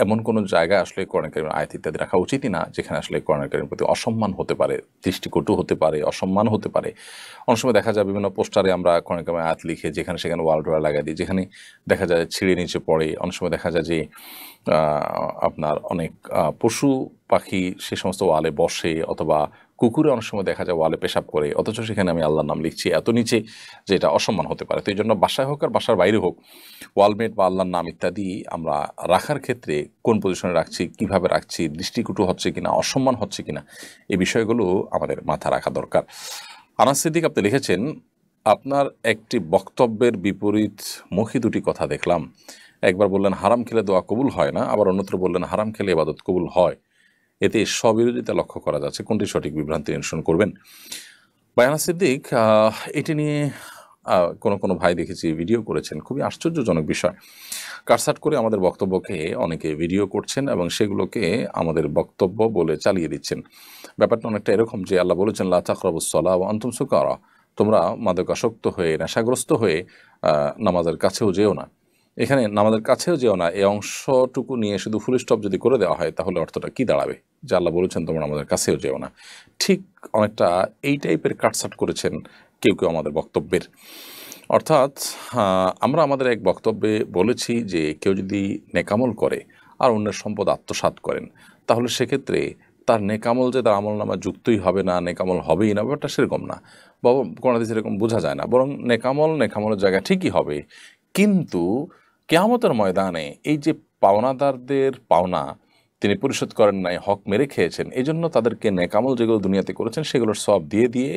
[SPEAKER 2] এমন কোনো জায়গায় আসলে কোরআন কারীমের আয়াত ইত্যাদি রাখা উচিতই না যেখানে আসলে কোরআন কারীমের প্রতি অসম্মান হতে পারে, দৃষ্টিকটু হতে পারে, অসম্মান হতে পারে। অনেক সময় দেখা যায় বিভিন্ন পোস্টারে আমরা কোরআন কারীমের আয়াত লিখে যেখানে সেখানে ওয়াল ডোরা লাগাই দিই, যেখানে দেখা যায় ছিঁড়ে নিচে পড়ে। অনেক সময় দেখা যায় যে আপনার অনেক পশু পাখি সে সমস্ত ওয়ালে বসে, অথবা কুকুরে অনেক সময় দেখা যায় ওয়ালে পেশাব করে, অথচ সেখানে আমি আল্লাহর নাম লিখছি এত নিচে যে এটা অসম্মান হতে পারে। তো এই জন্য বাসায় হোক আর বাসার বাইরে হোক ওয়ালমেট বা আল্লাহর নাম ইত্যাদি আমরা রাখার ক্ষেত্রে কোন পজিশনে রাখছি, কিভাবে রাখছি, দৃষ্টিকটু হচ্ছে কিনা, অসম্মান হচ্ছে কিনা, এই বিষয়গুলো আমাদের মাথা রাখা দরকার। আনাস সিদ্দিক আপনি লিখেছেন, আপনার একটি বক্তব্যের বিপরীত মুখী দুটি কথা দেখলাম। একবার বললেন হারাম খেলে দোয়া কবুল হয় না, আবার অন্যত্র বললেন হারাম খেলে ইবাদত কবুল হয়। এতে স্ববিরোধিতা লক্ষ্য করা যাচ্ছে, কোনটি সঠিক বিভ্রান্তি নিরসন করবেন? বায়ানা সিদ্দিক এটি নিয়ে কোনো ভাই দেখেছি ভিডিও করেছেন, খুবই আশ্চর্যজনক বিষয়। কাটসাট করে আমাদের বক্তব্যকে অনেকে ভিডিও করছেন এবং সেগুলোকে আমাদের বক্তব্য বলে চালিয়ে দিচ্ছেন। ব্যাপারটা অনেকটা এরকম যে আল্লাহ বলেছেন লা তাকরাবুস সালাহ ওয়া আনতুম সুকারা, তোমরা মাদকাসক্ত হয়ে, নেশাগ্রস্ত হয়ে নামাজের কাছেও যেও না। এখানে নামাজের কাছেও যেও না এই অংশটুকু নিয়ে শুধু ফুল স্টপ যদি করে দেওয়া হয় তাহলে অর্থটা কি দাঁড়াবে? যে আল্লাহ বলেছেন তোমরা নামাজের কাছেও যেও না। ঠিক অনেকটা এই টাইপের কাটসাট করেছেন কেউ কেউ আমাদের বক্তব্যের। অর্থাৎ আমরা আমাদের এক বক্তব্যে বলেছি যে কেউ যদি নেকামল করে আর অন্যের সম্পদ আত্মসাৎ করেন তাহলে সেক্ষেত্রে তার নেকামল যে তার আমল নামা যুক্তই হবে না, নেকামল হবেই না, ব্যাপারটা সেরকম না। বাবা কোনো দিন সেরকম বোঝা যায় না, বরং নেকামলের জায়গা ঠিকই হবে, কিন্তু কিয়ামতের ময়দানে এই যে পাওনাদারদের পাওনা তিনি পরিশোধ করেন নাই, হক মেরে খেয়েছেন, এই জন্য তাদেরকে নেকামল যেগুলো দুনিয়াতে করেছেন সেগুলোর সব দিয়ে দিয়ে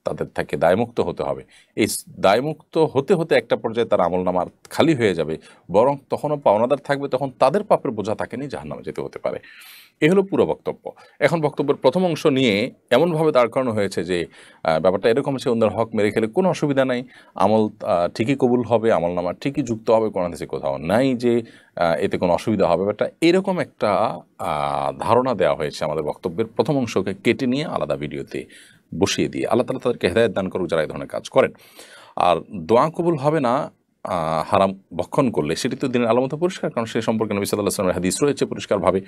[SPEAKER 2] তাদের থেকে দায়মুক্ত হতে হবে। এই দায়মুক্ত হতে হতে একটা পর্যায়ে তার আমলনামা খালি হয়ে যাবে, বরং তখনও পাওনাদার থাকবে, তখন তাদের পাপের বোঝা তাকে নিয়ে জাহান্নামে যেতে হতে পারে। এ হলো পুরো বক্তব্য। এখন বক্তব্যের প্রথম অংশ নিয়ে এমনভাবে দাঁড় করানো হয়েছে যে ব্যাপারটা এরকম হচ্ছে, অন্যের হক মেরে খেলে কোনো অসুবিধা নাই, আমল ঠিকই কবুল হবে, আমলনামা ঠিকই যুক্ত হবে, কোনো দেশে কোথাও নাই যে এতে কোনো অসুবিধা হবে। ব্যাপারটা এরকম একটা ধারণা দেওয়া হয়েছে আমাদের বক্তব্যের প্রথম অংশকে কেটে নিয়ে আলাদা ভিডিওতে বসিয়ে দিয়ে। আল্লাহ তাআলা তাদেরকে হেদায়েত দান করুক যারা এই ধরনের কাজ করেন। আর দোয়া কবুল হবে না হারাম ভক্ষণ করলে, সেটি তো দিনের আলামত পরিষ্কার, কারণ সে সম্পর্কে নবী সাল্লাল্লাহু আলাইহি ওয়াসাল্লামের হাদিস রয়েছে পরিষ্কারভাবে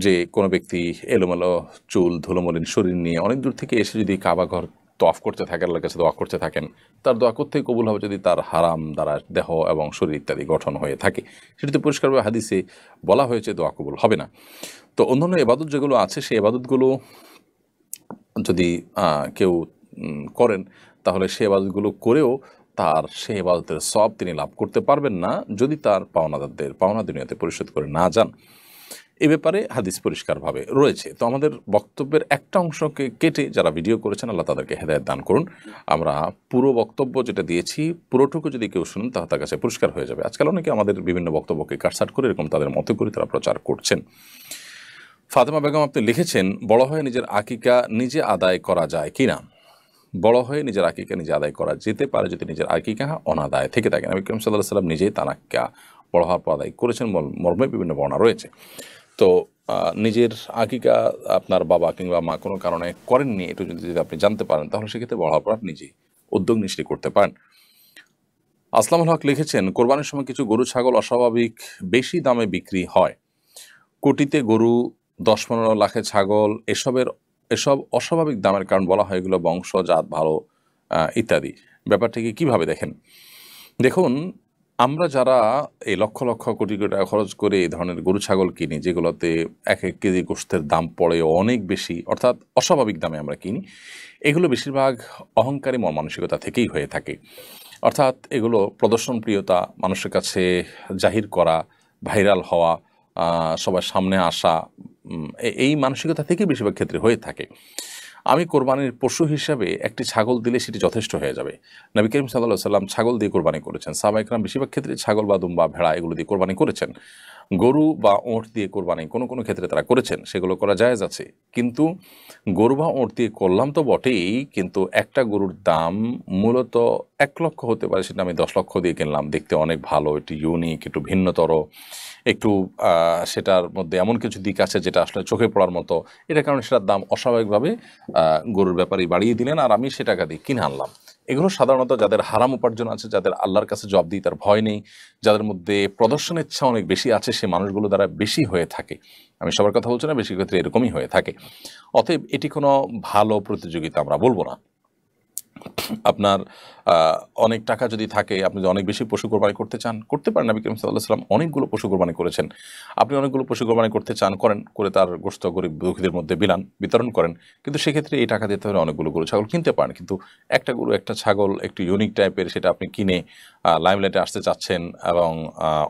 [SPEAKER 2] যে কোনো ব্যক্তি এলোমেলো চুল ধুলোমলিন শরীর নিয়ে অনেক দূর থেকে এসে যদি কাবা ঘর তওয়াফ করতে থাকে, আল্লাহর কাছে দোয়া করতে থাকেন, তার দোয়া করতেই কবুল হবে যদি তার হারাম দ্বারা দেহ এবং শরীর ইত্যাদি গঠন হয়ে থাকে। সেটি তো পরিষ্কারভাবে হাদিসে বলা হয়েছে দোয়া কবুল হবে না। তো অন্যান্য ইবাদত যেগুলো আছে সেই ইবাদতগুলো যদি কেউ করেন, তাহলে সে ইবাদতগুলো করেও তার সেই ইবাদতের সওয়াব তিনি লাভ করতে পারবেন না যদি তার পাওনাদারদের পাওনা দুনিয়াতে পরিশোধ করে না যান। এ ব্যাপারে হাদিস পরিষ্কারভাবে রয়েছে। তো আমাদের বক্তব্যের একটা অংশকে কেটে যারা ভিডিও করেছেন, আল্লাহ তাদেরকে হেদায়েত দান করুন। আমরা পুরো বক্তব্য যেটা দিয়েছি পুরোটুকু যদি কেউ শুনেন তাহলে তার কাছে পরিষ্কার হয়ে যাবে। আজকাল অনেকে আমাদের বিভিন্ন বক্তব্যকে কাটছাঁট করে এরকম তাদের মতো করে তারা প্রচার করছেন। ফাতেমা বেগম আপনি লিখেছেন, বড় হয়ে নিজের আকিকা নিজে আদায় করা যায় কিনা? বড় হয়ে নিজের আকিকা নিজে আদায় করা যেতে পারে যদি নিজের আকিকা অনাদায় থেকে থাকে। নবী করিম সাল্লাল্লাহু আলাইহি ওয়াসাল্লাম নিজেই তার আকিকা বড় হওয়ার পর আদায় করেছেন, মর্মে বিভিন্ন বর্ণনা রয়েছে। তো নিজের আকিকা আপনার বাবা কিংবা মা কোনো কারণে করেননি, এটা যদি আপনি জানতে পারেন তাহলে সেক্ষেত্রে বড় হওয়ার পর আপনি নিজেই উদ্যোগ নিয়ে সেটি করতে পারেন। আসলামুল হক লিখেছেন, কোরবানির সময় কিছু গরু ছাগল অস্বাভাবিক বেশি দামে বিক্রি হয়, কোটিতে গরু 10-15 লাখে ছাগল, এসব অস্বাভাবিক দামের কারণ বলা হয় এগুলো বংশ জাত ভালো ইত্যাদি। ব্যাপারটিকে কিভাবে দেখেন? দেখুন, আমরা যারা এই লক্ষ লক্ষ কোটি কোটি টাকা খরচ করে এই ধরনের গরু ছাগল কিনি, যেগুলোতে এক এক কেজি গোশতের দাম পড়ে অনেক বেশি, অর্থাৎ অস্বাভাবিক দামে আমরা কিনি, এগুলো বেশিরভাগ অহংকারী মন মানসিকতা থেকেই হয়ে থাকে। অর্থাৎ এগুলো প্রদর্শনপ্রিয়তা, মানুষের কাছে জাহির করা, ভাইরাল হওয়া, সবার সামনে আসা, এই মানসিকতা থেকেই বেশিরভাগ ক্ষেত্রে হয়ে থাকে। আমি কোরবানির পশু হিসাবে একটি ছাগল দিলে সেটি যথেষ্ট হয়ে যাবে। নবী করিম সাল্লাল্লাহু আলাইহি ওয়াসাল্লাম ছাগল দিয়ে কোরবানি করেছেন। সাহাবা ইকরাম বেশিরভাগ ক্ষেত্রে ছাগল বা দুম্বা ভেড়া এগুলো দিয়ে কোরবানি করেছেন। গরু বা ওঁট দিয়ে কোরবানি কোনো কোনো ক্ষেত্রে তারা করেছেন, সেগুলো করা জায়েজ আছে। কিন্তু গরু বা ওঁট দিয়ে করলাম তো বটেই, কিন্তু একটা গরুর দাম মূলত 1 লক্ষ হতে পারে, সেটা আমি 10 লক্ষ দিয়ে কিনলাম, দেখতে অনেক ভালো, একটু ইউনিক, একটু ভিন্নতর, একটু সেটার মধ্যে এমন কিছু দিক আছে যেটা আসলে চোখে পড়ার মতো, এটার কারণে সেটার দাম অস্বাভাবিকভাবে গরুর ব্যাপারই বাড়িয়ে দিলেন আর আমি সে টাকা দিয়ে কিনে আনলাম। এগুলো সাধারণত যাদের হারাম উপার্জন আছে, যাদের আল্লাহর কাছে জবাবদিহিতার ভয় নেই, যাদের মধ্যে প্রদর্শনের ইচ্ছা অনেক বেশি আছে, সে মানুষগুলো দ্বারা বেশি হয়ে থাকে। আমি সবার কথা বলছি না, বেশি ক্ষেত্রে এরকমই হয়ে থাকে। অতএব এটি কোনো ভালো প্রতিযোগিতা আমরা বলবো না। আপনার অনেক টাকা যদি থাকে, আপনি যদি অনেক বেশি পশু কোরবানি করতে চান, করতে পারেন। নবী করিম সাল্লাল্লাহু আলাইহি ওয়াসাল্লাম অনেকগুলো পশু কোরবানি করেছেন। আপনি অনেকগুলো পশু কোরবানি করতে চান, করেন, করে তার গোশত গরিব দুঃখীদের মধ্যে বিতরণ করেন। কিন্তু সেক্ষেত্রে এই টাকা দিতে হলে অনেকগুলো গরু ছাগল কিনতে পারেন। কিন্তু একটা গরু একটা ছাগল একটু ইউনিক টাইপের, সেটা আপনি কিনে লাইমলাইটে আসতে চাচ্ছেন এবং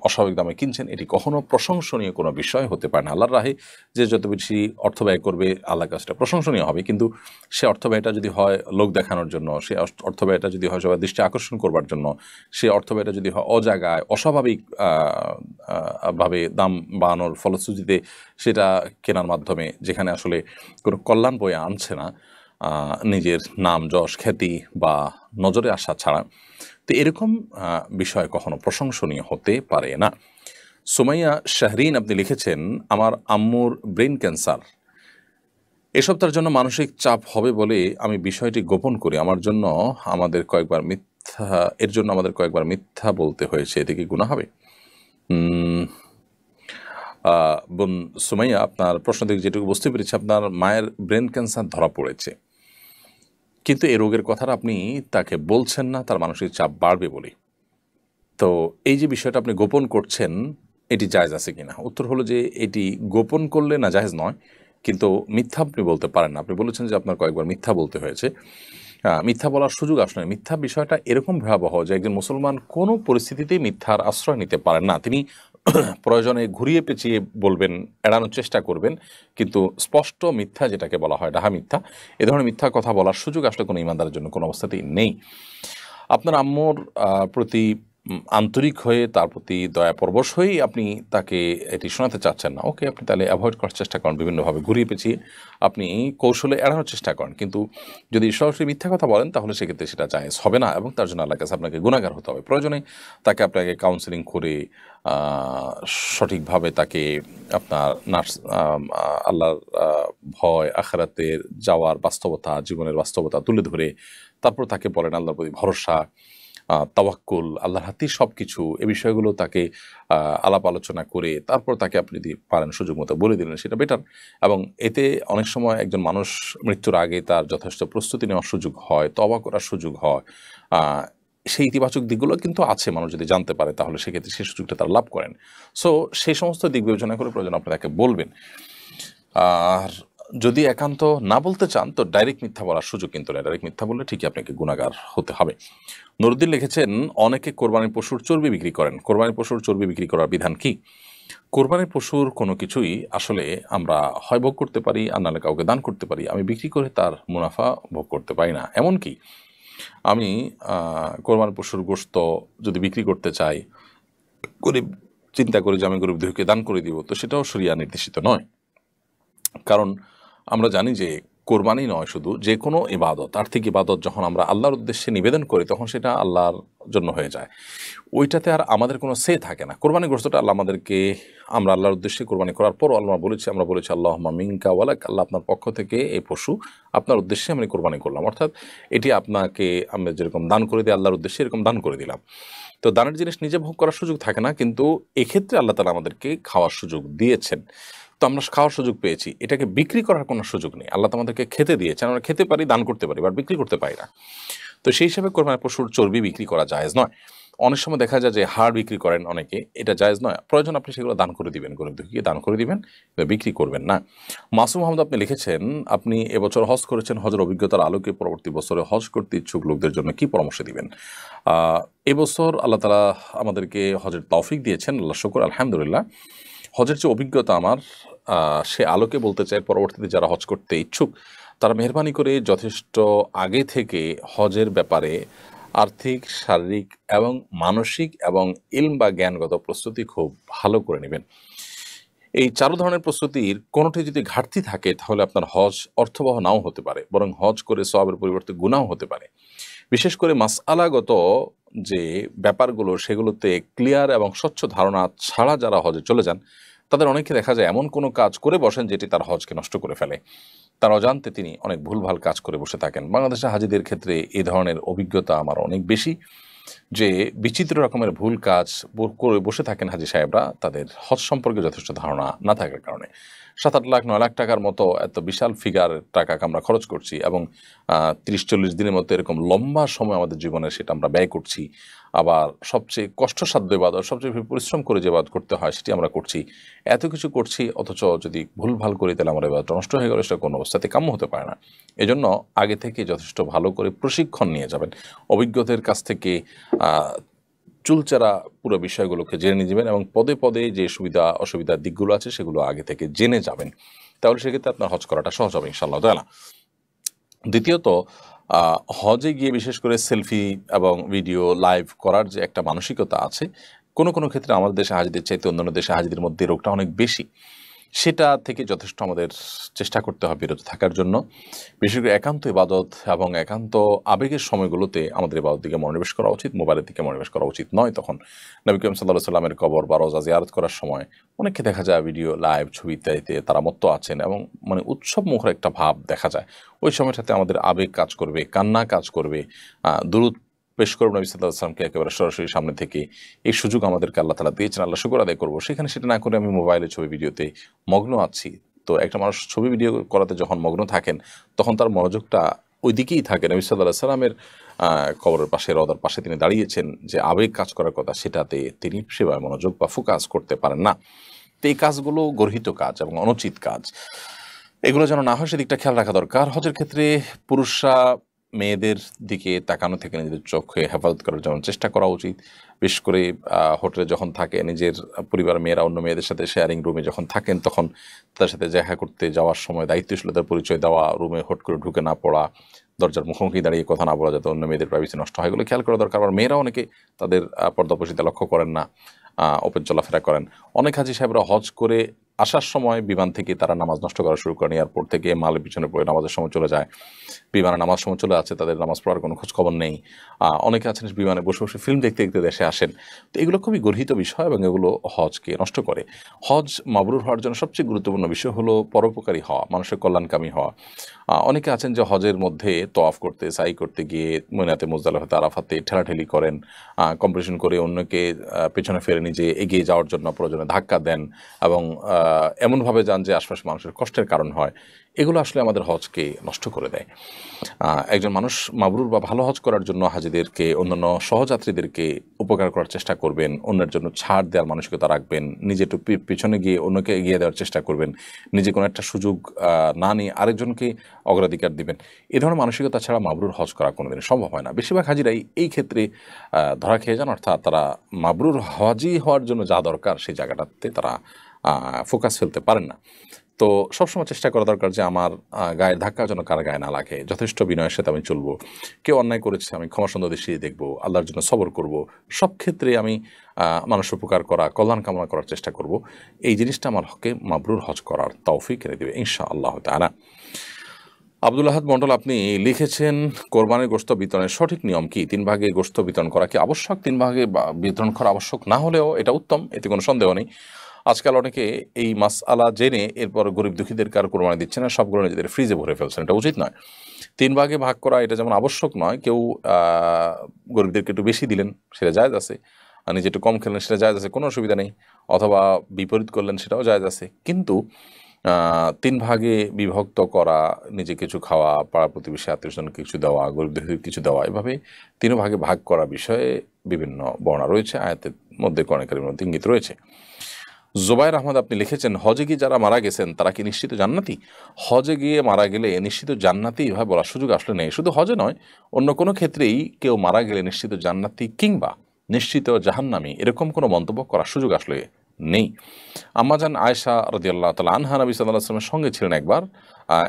[SPEAKER 2] অস্বাভাবিক দামে কিনছেন, এটি কখনো প্রশংসনীয় কোনো বিষয় হতে পারে না। আল্লাহর রাহে যে যত বেশি অর্থ ব্যয় করবে আল্লাহর কাছে প্রশংসনীয় হবে, কিন্তু সে অর্থ ব্যয়টা যদি হয় লোক দেখানোর জন্য, সে অর্থ ব্যয়টা যদি হয় সবার দৃষ্টি আকর্ষণ করবার জন্য, সে অর্থ ব্যয়টা যদি হয় অজাগায় অস্বাভাবিক ভাবে দাম বাড়ানোর ফলশ্রুতিতে সেটা কেনার মাধ্যমে, যেখানে আসলে কোনো কল্যাণ বয়ে আনছে না, নিজের নাম যশ খ্যাতি বা নজরে আসা ছাড়া, তো এরকম বিষয় কখনো প্রশংসনীয় হতে পারে না। সুমাইয়া শাহরিন আপনি লিখেছেন, আমার আম্মুর ব্রেন ক্যান্সার, এসব তার জন্য মানসিক চাপ হবে বলে আমি বিষয়টি গোপন করি। এর জন্য আমাদের কয়েকবার মিথ্যা বলতে হয়েছে, এতে কি গুনাহ হবে? বোন সুমাইয়া, আপনার প্রশ্ন থেকে যেটুকু বুঝতে পেরেছি, আপনার মায়ের ব্রেন ক্যান্সার ধরা পড়েছে, কিন্তু এই রোগের কথাটা আপনি তাকে বলছেন না তার মানসিক চাপ বাড়বে বলে। তো এই যে বিষয়টা আপনি গোপন করছেন, এটি জায়েজ আছে কিনা? উত্তর হলো যে এটি গোপন করলে না জায়েজ নয়, কিন্তু মিথ্যা আপনি বলতে পারেন না। আপনি বলেছেন যে আপনার কয়েকবার মিথ্যা বলতে হয়েছে, মিথ্যা বলার সুযোগ আসলে মিথ্যা বিষয়টা এরকম ভয়াবহ যে একজন মুসলমান কোনো পরিস্থিতিতেই মিথ্যার আশ্রয় নিতে পারেন না। তিনি প্রয়োজনে ঘুরিয়ে পেঁচিয়ে বলবেন, এড়ানোর চেষ্টা করবেন, কিন্তু স্পষ্ট মিথ্যা যেটাকে বলা হয় ডাহা মিথ্যা, এ ধরনের মিথ্যা কথা বলার সুযোগ আসলে কোনো ইমানদারের জন্য কোনো অবস্থাতেই নেই। আপনার আম্মুর প্রতি আন্তরিক হয়ে তার প্রতি দয়া পরবশ হয়েই আপনি তাকে এটি শোনাতে চাচ্ছেন না, ওকে, আপনি তাহলে অ্যাভয়েড করার চেষ্টা করেন, বিভিন্নভাবে ঘুরিয়ে পেঁচিয়ে আপনি কৌশলে এড়ানোর চেষ্টা করেন। কিন্তু যদি সরাসরি মিথ্যা কথা বলেন তাহলে সেক্ষেত্রে সেটা জায়েজ হবে না, এবং তার জন্য আল্লাহর কাছে আপনাকে গুনাহগার হতে হবে। প্রয়োজনে আপনাকে কাউন্সেলিং করে সঠিকভাবে তাকে আপনার আল্লাহর ভয়, আখিরাতের যাওয়ার বাস্তবতা, জীবনের বাস্তবতা তুলে ধরে তারপর তাকে বলেন আল্লাহর প্রতি ভরসা, তাওয়াক্কুল, আল্লাহর হাতেই সব কিছু, এই বিষয়গুলো তাকে আলাপ আলোচনা করে তারপর তাকে আপনি যদি পারেন সুযোগ মতো বলে দিলেন, সেটা বেটার। এবং এতে অনেক সময় একজন মানুষ মৃত্যুর আগে তার যথেষ্ট প্রস্তুতি নেওয়ার সুযোগ হয়, তওবা করার সুযোগ হয়। সেই ইতিবাচক দিকগুলো কিন্তু আছে, মানুষ যদি জানতে পারে তাহলে সেক্ষেত্রে সেই সুযোগটা তারা লাভ করেন। সো সেই সমস্ত দিক বিবেচনা করে প্রয়োজন আপনি তাকে বলবেন। আর যদি একান্ত না বলতে চান তো ডাইরেক্ট মিথ্যা বলার সুযোগ কিন্তু নেই, ডাইরেক্ট মিথ্যা বললে ঠিকই আপনাকে গুনাহগার হতে হবে। নুরুদ্দিন লিখেছেন, অনেকে কোরবানির পশুর চর্বি বিক্রি করেন, কোরবানির পশুর চর্বি বিক্রি করার বিধান কি? কোরবানির পশুর কোনো কিছুই আসলে আমরা হয় ভোগ করতে পারি আর নাহলে কাউকে দান করতে পারি, আমি বিক্রি করে তার মুনাফা ভোগ করতে পারি না। এমনকি আমি কোরবানির পশুর গোশত যদি বিক্রি করতে চাই, গরিব চিন্তা করি যে আমি গরিব দুঃখীকে দান করে দিব, তো সেটাও শরিয়া নির্দেশিত নয়। কারণ আমরা জানি যে কোরবানি নয় শুধু, যে কোনো ইবাদত, আর্থিক ইবাদত যখন আমরা আল্লাহর উদ্দেশ্যে নিবেদন করি তখন সেটা আল্লাহর জন্য হয়ে যায়, ওইটাতে আর আমাদের কোনো সে থাকে না। কোরবানি গোশতটা আল্লাহ আমাদেরকে, আমরা আল্লাহর উদ্দেশ্যে কোরবানি করার পর আমরা বলেছি আল্লাহুম্মা মিনকা ওয়ালাক, আল্লাহ আপনার পক্ষ থেকে এই পশু আপনার উদ্দেশ্যে আমি কোরবানি করলাম, অর্থাৎ এটি আপনাকে আমরা যেরকম দান করে দিই আল্লাহর উদ্দেশ্যে এরকম দান করে দিলাম। তো দানের জিনিস নিজে ভোগ করার সুযোগ থাকে না, কিন্তু এক্ষেত্রে আল্লাহ তাআলা আমাদেরকে খাওয়ার সুযোগ দিয়েছেন, তো আমরা খাওয়ার সুযোগ পেয়েছি, এটাকে বিক্রি করার কোনো সুযোগ নেই। আল্লাহ তো আমাদেরকে খেতে দিয়েছেন, আমরা খেতে পারি, দান করতে পারি, বাট বিক্রি করতে পারি না। তো সেই হিসাবে কোরবানির পশুর চর্বি বিক্রি করা জায়েজ নয়। অনেক সময় দেখা যায় যে হাড় বিক্রি করেন অনেকে, এটা জায়েজ নয়। প্রয়োজন আপনি সেগুলো দান করে দিবেন, গরিব দুঃখীকে দান করে দিবেন, বিক্রি করবেন না। মাসুম আহমদ আপনি লিখেছেন, আপনি এবছর হজ করেছেন, হজের অভিজ্ঞতার আলোকে পরবর্তী বছরে হজ করতে ইচ্ছুক লোকদের জন্য কি পরামর্শ দিবেন? এবছর আল্লাহ তাআলা আমাদেরকে হজের তৌফিক দিয়েছেন, আল্লাহ শুকর, আলহামদুলিল্লাহ। হজের যে অভিজ্ঞতা আমার, সে আলোকে বলতে চাই, পরবর্তীতে যারা হজ করতে ইচ্ছুক তারা মেহরবানি করে যথেষ্ট আগে থেকে হজের ব্যাপারে আর্থিক, শারীরিক এবং মানসিক এবং ইলম বা জ্ঞানগত প্রস্তুতি খুব ভালো করে নেবেন। এই 4 ধরনের প্রস্তুতির কোনোটি যদি ঘাটতি থাকে তাহলে আপনার হজ অর্থবহ নাও হতে পারে, বরং হজ করে সওয়াবের পরিবর্তে গুনাহও হতে পারে। বিশেষ করে মাসআলাগত যে ব্যাপারগুলো, সেগুলোতে ক্লিয়ার এবং স্বচ্ছ ধারণা ছাড়া যারা হজে চলে যান তাদের অনেকে দেখা যায় এমন কোনো কাজ করে বসেন যেটি তার হজকে নষ্ট করে ফেলে। তার অজান্তে তিনি অনেক ভুলভাল কাজ করে বসে থাকেন। বাংলাদেশের হাজিদের ক্ষেত্রে এই ধরনের অভিজ্ঞতা আমার অনেক বেশি, যে বিচিত্র রকমের ভুল কাজ করে বসে থাকেন হাজি সাহেবরা, তাদের হজ সম্পর্কে যথেষ্ট ধারণা না থাকার কারণে। 7-8 লাখ 9 লাখ টাকার মতো এত বিশাল ফিগার টাকা আমরা খরচ করছি, এবং 30-40 দিনের মতো এরকম লম্বা সময় আমাদের জীবনে সেটা আমরা ব্যয় করছি। আবার সবচেয়ে কষ্টসাধ্য ইবাদত, সবচেয়ে পরিশ্রম করে যে ইবাদত করতে হয় সেটি আমরা করছি, এত কিছু করছি, অথচ যদি ভুলভাল করি তাহলে আমার ইবাদত নষ্ট হয়ে গেলে সেটা কোনো অবস্থাতে কাম্য হতে পারে না। এজন্য আগে থেকে যথেষ্ট ভালো করে প্রশিক্ষণ নিয়ে যাবেন, অভিজ্ঞতার কাছ থেকে চুলচারা পুরো বিষয়গুলোকে জেনে নিয়ে যাবেন, এবং পদে পদে যে সুবিধা অসুবিধার দিকগুলো আছে সেগুলো আগে থেকে জেনে যাবেন, তাহলে সেক্ষেত্রে আপনার হজ করাটা সহজ হবে ইনশাআল্লাহ তাআলা। দ্বিতীয়ত, হজে গিয়ে বিশেষ করে সেলফি এবং ভিডিও লাইভ করার যে একটা মানসিকতা আছে, কোনো কোনো ক্ষেত্রে আমাদের দেশে হাজিদের চাইতে অন্যান্য দেশে হাজিদের মধ্যে রোগটা অনেক বেশি, সেটা থেকে যথেষ্ট আমাদের চেষ্টা করতে হবে বিরত থাকার জন্য। বিশেষ করে একান্ত ইবাদত এবং একান্ত আবেগের সময়গুলোতে আমাদের ইবাদত দিকে মনোনিবেশ করা উচিত, মোবাইলের দিকে মনোনিবেশ করা উচিত নয়। তখন নবী করিম সাল্লাল্লাহু আলাইহি সাল্লামের কবর বা রওজা জিয়ারত করার সময় অনেককে দেখা যায় ভিডিও লাইভ ছবি ইত্যাদিতে তারা মত্ত আছেন, এবং মানে উৎসব মুখর একটা ভাব দেখা যায়। ওই সময়টাতে আমাদের আবেগ কাজ করবে, কান্না কাজ করবে, দুরূদ পেশ করব নবী সাল্লাল্লাহু আলাইহি ওয়াসাল্লামকে একেবারে সরাসরি সামনে থেকে, এই সুযোগ আমাদেরকে আল্লাহ তাআলা দিয়েছেন, আল্লাহ শুকর আদায় করবো। সেখানে সেটা না করে আমি মোবাইলে ছবি ভিডিওতে মগ্ন আছি। তো একটা মানুষ ছবি ভিডিও করাতে যখন মগ্ন থাকেন তখন তার মনোযোগটা ওই দিকেই থাকে। নবী সাল্লাল্লাহু আলাইহি সাল্লামের কবরের পাশে, রওদার পাশে তিনি দাঁড়িয়েছেন, যে আবেগ কাজ করার কথা সেটাতে তিনি সেভাবে মনোযোগ বা ফোকাস করতে পারেন না। তো এই কাজগুলো গর্হিত কাজ এবং অনুচিত কাজ, এগুলো যেন না হয় সেদিকটা খেয়াল রাখা দরকার। হজের ক্ষেত্রে পুরুষরা মেয়েদের দিকে তাকানো থেকে নিজেদের চোখে হেফাজত করার জন্য চেষ্টা করা উচিত। বিশেষ করে হোটেলে যখন থাকে, নিজের পরিবারের মেয়েরা অন্য মেয়েদের সাথে শেয়ারিং রুমে যখন থাকেন, তখন তাদের সাথে দেখা করতে যাওয়ার সময় দায়িত্বশীলতার পরিচয় দেওয়া, রুমে হট করে ঢুকে না পড়া, দরজার মুখোমুখি দাঁড়িয়ে কথা না বলা, যাতে অন্য মেয়েদের প্রাইভেসি নষ্ট হয়, এগুলো খেয়াল করা দরকার। আবার মেয়েরা অনেকে তাদের পর্দাপোশিতে লক্ষ্য করেন না, ওপেন চলাফেরা করেন। অনেক হাজি সাহেবরা হজ করে আসার সময় বিমান থেকে তারা নামাজ নষ্ট করা শুরু করেন, এয়ারপোর্ট থেকে মালের পিছনে পড়ে নামাজের সময় চলে যায়, বিমানে নামাজ সময় চলে আছে, তাদের নামাজ পড়ার কোনো খোঁজ খবর নেই। অনেকে আছেন বিমানে বসে বসে ফিল্ম দেখতে দেখতে দেশে আসেন। তো এগুলো খুবই গর্হিত বিষয় এবং এগুলো হজকে নষ্ট করে। হজ মাবরুর হওয়ার জন্য সবচেয়ে গুরুত্বপূর্ণ বিষয় হলো পরোপকারী হওয়া, মানুষের কল্যাণকামী হওয়া। অনেকে আছেন যে হজের মধ্যে তওয়াফ করতে, সাই করতে গিয়ে মিনাতে, মুজদালিফাতে, আরাফাতে ঠেলাঠেলি করেন, কম্পিটিশন করে অন্যকে পেছনে ফেলে নিজে এগিয়ে যাওয়ার জন্য প্রয়োজনে ধাক্কা দেন এবং এমনভাবে যান যে আশপাশে মানুষের কষ্টের কারণ হয়। এগুলো আসলে আমাদের হজকে নষ্ট করে দেয়। একজন মানুষ মাবরুর বা ভালো হজ করার জন্য হাজিদেরকে, অন্যান্য সহযাত্রীদেরকে উপকার করার চেষ্টা করবেন, অন্যের জন্য ছাড় দেওয়ার মানসিকতা রাখবেন, নিজে একটু পিছনে গিয়ে অন্যকে এগিয়ে দেওয়ার চেষ্টা করবেন, নিজে কোনো একটা সুযোগ না নিয়ে আরেকজনকে অগ্রাধিকার দিবেন। এ ধরনের মানসিকতা ছাড়া মাবরুর হজ করা কোনোদিন সম্ভব হয় না। বেশিরভাগ হাজিরাই এই ক্ষেত্রে ধরা খেয়ে যান, অর্থাৎ তারা মাবরুর হজই হওয়ার জন্য যা দরকার সেই জায়গাটাতে তারা ফোকাস ফেলতে পারেন না। তো সবসময় চেষ্টা করা দরকার যে আমার গায়ের ধাক্কা যেন কার গায়ে না লাগে, যথেষ্ট বিনয়ের সাথে আমি চলবো। কেউ অন্যায় করেছে আমি ক্ষমাসুন্দর দৃষ্টিতে দেখবো, আল্লাহর জন্য সবর করব। সব ক্ষেত্রে আমি মানুষ উপকার করা, কল্যাণ কামনা করার চেষ্টা করব। এই জিনিসটা আমার হকে মাবরুর হজ করার তৌফিক এনে দেবে ইনশাআল্লাহ তাআলা। আব্দুল আহাদ মণ্ডল আপনি লিখেছেন, কোরবানির গোশত বিতরণের সঠিক নিয়ম কি? 3 ভাগে গোশত বিতরণ করা কি আবশ্যক? 3 ভাগে বিতরণ করা আবশ্যক না হলেও এটা উত্তম, এতে কোনো সন্দেহ নেই। আজকাল অনেকে এই মাসআলা জেনে এরপর গরিব দুঃখীদের কার কোরবানি দিচ্ছে না, সবগুলো নিজেদের ফ্রিজে ভরে ফেলছেন। এটা উচিত নয়। 3 ভাগে ভাগ করা এটা যেমন আবশ্যক নয়, কেউ গরিবদেরকে একটু বেশি দিলেন সেটা জায়েজ আছে, আর নিজে একটু কম খেলেন সেটা জায়েজ আছে, কোনো অসুবিধা নেই, অথবা বিপরীত করলেন সেটাও জায়েজ আছে। কিন্তু 3 ভাগে বিভক্ত করা, নিজে কিছু খাওয়া, পাড়া প্রতিবেশী আত্মীয়স্বজনকে কিছু দেওয়া, গরিবদের কিছু দেওয়া, এভাবে 3 ভাগে ভাগ করা বিষয়ে বিভিন্ন বর্ণনা রয়েছে, আয়াতের মধ্যে কোরআনের মধ্যে ইঙ্গিত রয়েছে। জোবায়ের আহমদ আপনি লিখেছেন, হজে গিয়ে যারা মারা গেছেন তারা কি নিশ্চিত জান্নাতি? হজে গিয়ে মারা গেলে নিশ্চিত জান্নাতি এভাবে বলার সুযোগ আসলে নেই। শুধু হজে নয়, অন্য কোনো ক্ষেত্রেই কেউ মারা গেলে নিশ্চিত জান্নাতি কিংবা নিশ্চিত জাহান্নামী এরকম কোনো মন্তব্য করার সুযোগ আসলে নেই। আম্মাজান আয়েশা রাদিয়াল্লাহু তাআলা আনহা নবী সাল্লাল্লাহু আলাইহি ওয়াসাল্লামের সঙ্গে ছিলেন। একবার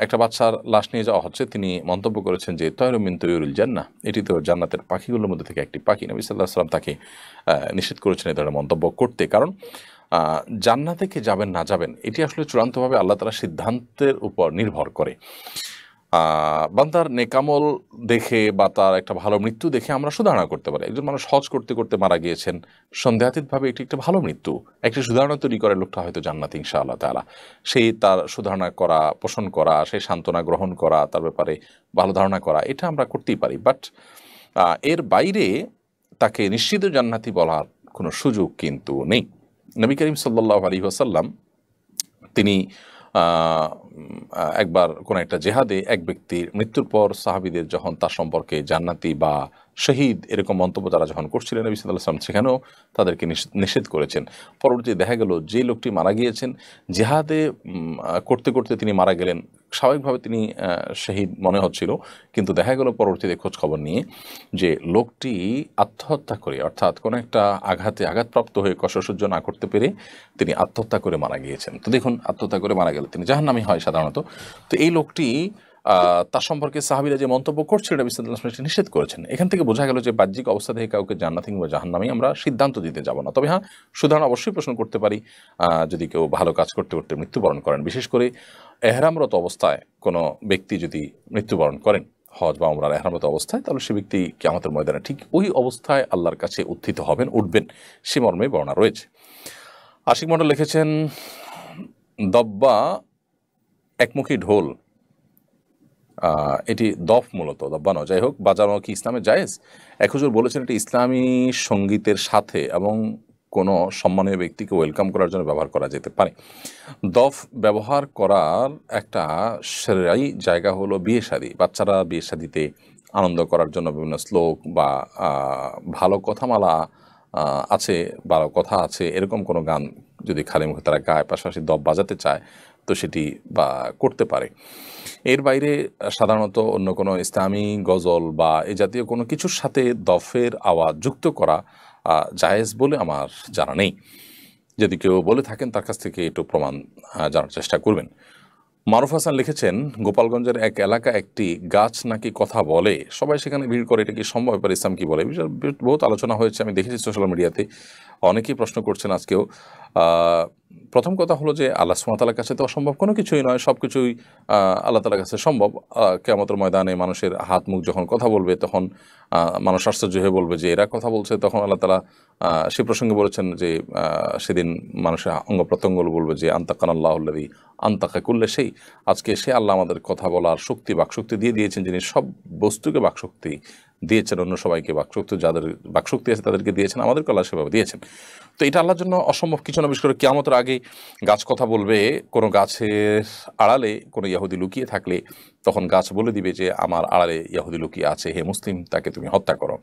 [SPEAKER 2] একটা বাচ্চার লাশ নিয়ে যাওয়া হচ্ছে, তিনি মন্তব্য করেছেন যে তয়রুম মিন তয়ুরিল জান্নাহ, এটি তো জান্নাতের পাখিগুলোর মধ্যে থেকে একটি পাখি। নবী সাল্লাল্লাহু আলাইহি ওয়াসাল্লাম তাকে নিষেধ করেছেন এই ধরনের মন্তব্য করতে, কারণ জান্নাতে কে যাবেন না যাবেন এটি আসলে চূড়ান্তভাবে আল্লাহ তাআলার সিদ্ধান্তের উপর নির্ভর করে। বান্দার নেকামল দেখে বা তার একটা ভালো মৃত্যু দেখে আমরা সুধারণা করতে পারি। একজন মানুষ হজ করতে করতে মারা গিয়েছেন, সন্দেহাতীতভাবে এটি একটা ভালো মৃত্যু, একটি সুধারণা তৈরি করে লোকটা হয়তো জান্নাতি ইনশাআল্লাহ তাআলা। সেই তার সুধারণা করা, পোষণ করা, সেই সান্ত্বনা গ্রহণ করা, তার ব্যাপারে ভালো ধারণা করা, এটা আমরা করতেই পারি। বাট এর বাইরে তাকে নিশ্চিত জান্নাতি বলার কোনো সুযোগ কিন্তু নেই। নবী করিম সাল্লাল্লাহু আলাইহি ওয়াসাল্লাম তিনি একবার কোন একটা জেহাদে এক ব্যক্তির মৃত্যুর পর সাহাবীদের যখন তার সম্পর্কে জান্নাতি বা শহীদ এরকম মন্তব্য তারা যখন করছিলেন, নবী সাল্লাল্লাহু আলাইহি ওয়াসাল্লাম সেখানেও তাদেরকে নিষেধ করেছেন। পরবর্তীতে দেখা গেল যে লোকটি মারা গিয়েছেন জেহাদে করতে করতে তিনি মারা গেলেন, স্বাভাবিকভাবে তিনি শহীদ মনে হচ্ছিল, কিন্তু দেখা গেল পরবর্তীতে খোঁজ খবর নিয়ে যে লোকটি আত্মহত্যা করে, অর্থাৎ কোনো একটা আঘাতে আঘাতপ্রাপ্ত হয়ে কষ্ট সহ্য না করতে পেরে তিনি আত্মহত্যা করে মারা গিয়েছেন। তো দেখুন, আত্মহত্যা করে মারা গেলে তিনি জাহান্নামী হয় সাধারণত। তো এই লোকটি তার সম্পর্কে সাহাবীরা যে মন্তব্য করছিলেন নবী সাল্লাল্লাহু আলাইহি ওয়াসাল্লাম নিষেধ করেছেন। এখান থেকে বোঝা গেল যে বাহ্যিক অবস্থা থেকে কাউকে জান্নাতি কিংবা জাহান্নামী আমরা সিদ্ধান্ত দিতে যাব না। তবে হ্যাঁ, সুধারণা অবশ্যই প্রশ্ন করতে পারি যদি কেউ ভালো কাজ করতে করতে মৃত্যুবরণ করেন, বিশেষ করে এহরামরত অবস্থায় কোনো ব্যক্তি যদি মৃত্যুবরণ করেন হজ বা উমরার এহরামরত অবস্থায়, তাহলে সে ব্যক্তি কিয়ামতের ময়দানে ঠিক ওই অবস্থায় আল্লাহর কাছে উত্থিত হবেন, উঠবেন, সে মর্মে বর্ণনা রয়েছে। আশিক মণ্ডল লিখেছেন, দব্বা একমুখী ঢোল, এটি দফ মূলত, দব্বানো যাই হোক, বাজানো কি ইসলামে জায়েজ? এক হুজুর বলেছেন এটি ইসলামী সঙ্গীতের সাথে এবং কোনো সম্মানীয় ব্যক্তিকে ওয়েলকাম করার জন্য ব্যবহার করা যেতে পারে। দফ ব্যবহার করার একটা সেরাই জায়গা হলো বিয়ে শাদী। বাচ্চারা বিয়ে শাদীতে আনন্দ করার জন্য বিভিন্ন শ্লোক বা ভালো কথামালা আছে, ভালো কথা আছে, এরকম কোনো গান যদি খালি মুখে তারা গায়, পাশাপাশি দফ বাজাতে চায়, তো সেটি বা করতে পারে। এর বাইরে সাধারণত অন্য কোনো ইসলামী গজল বা এই জাতীয় কোনো কিছুর সাথে দফের আওয়াজ যুক্ত করা জায়েজ বলে আমার জানা নেই। যদি কেউ বলে থাকেন তার কাছ থেকে একটু প্রমাণ জানার চেষ্টা করবেন। মারুফ হাসান লিখেছেন, গোপালগঞ্জের এক এলাকা একটি গাছ নাকি কথা বলে, সবাই সেখানে ভিড় করে, এটা কি সম্ভব? এবার ইসলাম কি বলে? বিষয়ে বহুত আলোচনা হয়েছে, আমি দেখেছি সোশ্যাল মিডিয়াতে, অনেকেই প্রশ্ন করছেন আজকেও। প্রথম কথা হলো যে আল্লাহ সুবহানাহু ওয়া তাআলার কাছে তো অসম্ভব কোনো কিছুই নয়, সব কিছুই আল্লাহ তাআলার কাছে সম্ভব। কিয়ামতের ময়দানে মানুষের হাত মুখ যখন কথা বলবে তখন মানুষ আশ্চর্য হয়ে বলবে যে এরা কথা বলছে, তখন আল্লাহ তাআলা সে প্রসঙ্গে বলেছেন যে সেদিন মানুষের অঙ্গ প্রত্যঙ্গ বলবে যে আনতাকানাল্লাহুল্লাযী আনতাকা কুল্লা শাই, আজকে সে আল্লাহ আমাদের কথা বলার শক্তি, বাকশক্তি দিয়ে দিয়েছেন, যিনি সব বস্তুকে বাকশক্তি দিয়েছেন, অন্য সবাইকে বাকশক্তি, যাদের বাকশক্তি আছে তাদেরকে দিয়েছেন, আমাদেরকে আল্লাহ সেভাবে দিয়েছেন। তো এটা আল্লাহর জন্য অসম্ভব কিছু না। বিশেষ করে কিয়ামতের আগে গাছ কথা বলবে, কোনো গাছের আড়ালে কোনো ইহুদি লুকিয়ে থাকলে তখন গাছ বলে দিবে যে আমার আড়ালে ইহুদি লুকিয়ে আছে, হে মুসলিম, তাকে তুমি হত্যা করো।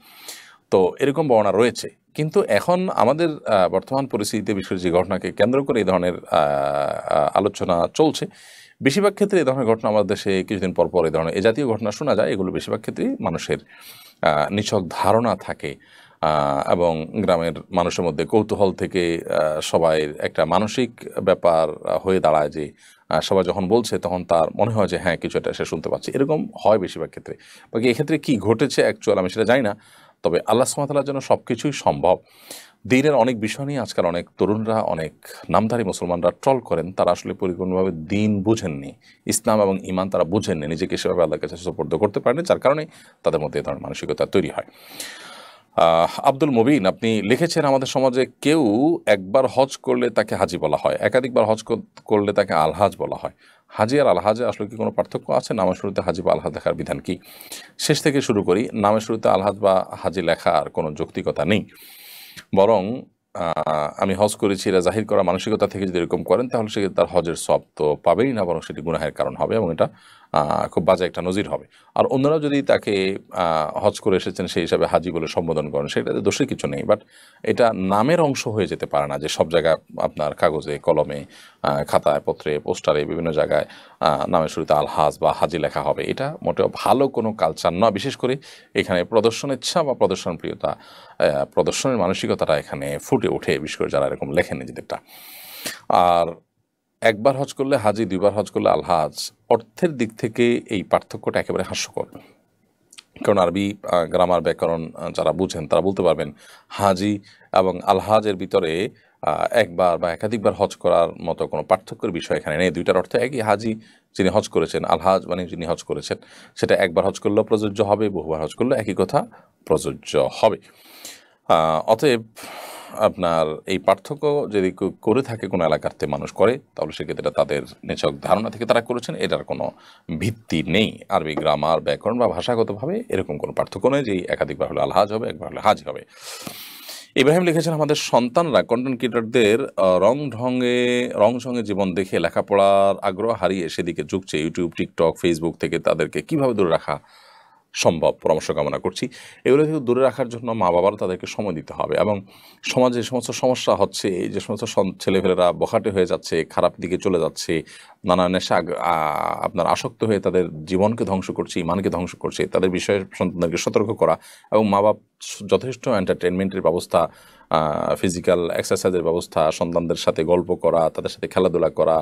[SPEAKER 2] তো এরকম বর্ণনা রয়েছে। কিন্তু এখন আমাদের বর্তমান পরিস্থিতিতে বিশেষ যে ঘটনাকে কেন্দ্র করে এই ধরনের আলোচনা চলছে, বেশিরভাগ ক্ষেত্রে এই ধরনের ঘটনা আমাদের দেশে কিছুদিন পর পর এই ধরনের এ জাতীয় ঘটনা শোনা যায়। এগুলো বেশিরভাগ ক্ষেত্রেই মানুষের নিছক ধারণা থাকে এবং গ্রামের মানুষের মধ্যে কৌতূহল থেকে সবাই একটা মানসিক ব্যাপার হয়ে দাঁড়ায় যে সবাই যখন বলছে তখন তার মনে হয় যে হ্যাঁ কিছু একটা সে শুনতে পাচ্ছে, এরকম হয় বেশিরভাগ ক্ষেত্রে। বাকি এক্ষেত্রে কী ঘটেছে অ্যাকচুয়াল আমি সেটা জানি না, তবে আল্লাহ সুবহানাহু ওয়া তাআলার জন্য সব কিছুই সম্ভব। দ্বীনের অনেক বিষয় নিয়ে আজকাল অনেক তরুণরা, অনেক নামধারী মুসলমানরা ট্রল করেন, তারা আসলে পরিপূর্ণভাবে দ্বীন বুঝেননি, ইসলাম এবং ঈমান তারা বুঝেননি, নিজেকে সেভাবে আল্লাহর কাছে সুপর্দ করতে পারেনি, যার কারণে তাদের মধ্যে এই ধরনের মানসিকতা তৈরি হয়। আব্দুল মুবিন আপনি লিখেছেন, আমাদের সমাজে কেউ একবার হজ করলে তাকে হাজি বলা হয়, একাধিকবার হজ করলে তাকে আলহাজ বলা হয়। হাজি আর আলহাজে আসলে কি কোনো পার্থক্য আছে? নামের শুরুতে হাজি বা আলহাজ লেখার বিধান কি? শেষ থেকে শুরু করি। নামের শুরুতে আলহাজ বা হাজি লেখার কোনো যৌক্তিকতা নেই, বরং আমি হজ করেছি এরা জাহির করা মানসিকতা থেকে যদি এরকম করেন তাহলে সে তার হজের সব তো পাবেই না, বরং সেটি গুনাহের কারণ হবে এবং এটা খুব বাজে একটা নজির হবে। আর অন্যরাও যদি তাকে হজ করে এসেছেন সেই হিসাবে হাজি বলে সম্বোধন করেন, সেটাতে দোষের কিছু নেই, বাট এটা নামের অংশ হয়ে যেতে পারে না যে সব জায়গায় আপনার কাগজে কলমে খাতায় পত্রে পোস্টারে বিভিন্ন জায়গায় নামের শুরুতে আলহাজ বা হাজি লেখা হবে। এটা মোটেও ভালো কোনো কালচার নয়। বিশেষ করে এখানে প্রদর্শন ইচ্ছা বা প্রদর্শন প্রিয়তা, প্রদর্শনের মানসিকতাটা এখানে ফুটে ওঠে, বিশেষ করে যারা এরকম লেখেন নিজেদেরটা। আর একবার হজ করলে হাজি, দুইবার হজ করলে আলহাজ, অর্থের দিক থেকে এই পার্থক্যটা একেবারে হাস্যকর। কারণ আরবি গ্রামার ব্যাকরণ যারা বুঝেন তারা বলতে পারবেন হাজি এবং আলহাজের ভিতরে একবার বা একাধিকবার হজ করার মতো কোনো পার্থক্যের বিষয় এখানে নেই। দুইটার অর্থ একই, হাজি যিনি হজ করেছেন, আলহাজ মানে যিনি হজ করেছেন। সেটা একবার হজ করলেও প্রযোজ্য হবে, বহুবার হজ করলেও একই কথা প্রযোজ্য হবে। অতএব আপনার এই পার্থক্য যদি করে থাকে কোনো এলাকাতে মানুষ করে, তাহলে সেক্ষেত্রে তাদের নিছক ধারণা থেকে তারা করেছেন, এটার কোনো ভিত্তি নেই। আরবি গ্রামার ব্যাকরণ বা ভাষাগতভাবে এরকম কোনো পার্থক্য নেই যে একাধিকবার হলে আলহাজ হবে, একবার হলে হাজি হবে। ইব্রাহিম লিখেছেন, আমাদের সন্তানরা কন্টেন্ট ক্রিয়েটরদের রং সঙ্গে জীবন দেখে লেখাপড়ার আগ্রহ হারিয়ে সেদিকে ঝুঁকছে। ইউটিউব, টিকটক, ফেসবুক থেকে তাদেরকে কীভাবে দূরে রাখা সম্ভব পরামর্শ কামনা করছি। এগুলো থেকে দূরে রাখার জন্য মা বাবারা তাদেরকে সময় দিতে হবে এবং সমাজে যে সমস্ত সমস্যা হচ্ছে, যে সমস্ত ছেলেপেলেরা বখাটে হয়ে যাচ্ছে, খারাপ দিকে চলে যাচ্ছে, নানা নেশা আপনার আসক্ত হয়ে তাদের জীবনকে ধ্বংস করছে, ইমানকে ধ্বংস করছে, তাদের বিষয়ে সন্তানদেরকে সতর্ক করা এবং মা বাপ যথেষ্ট এন্টারটেনমেন্টের ব্যবস্থা, ফিজিক্যাল এক্সারসাইজের ব্যবস্থা, সন্তানদের সাথে গল্প করা, তাদের সাথে খেলাধুলা করা,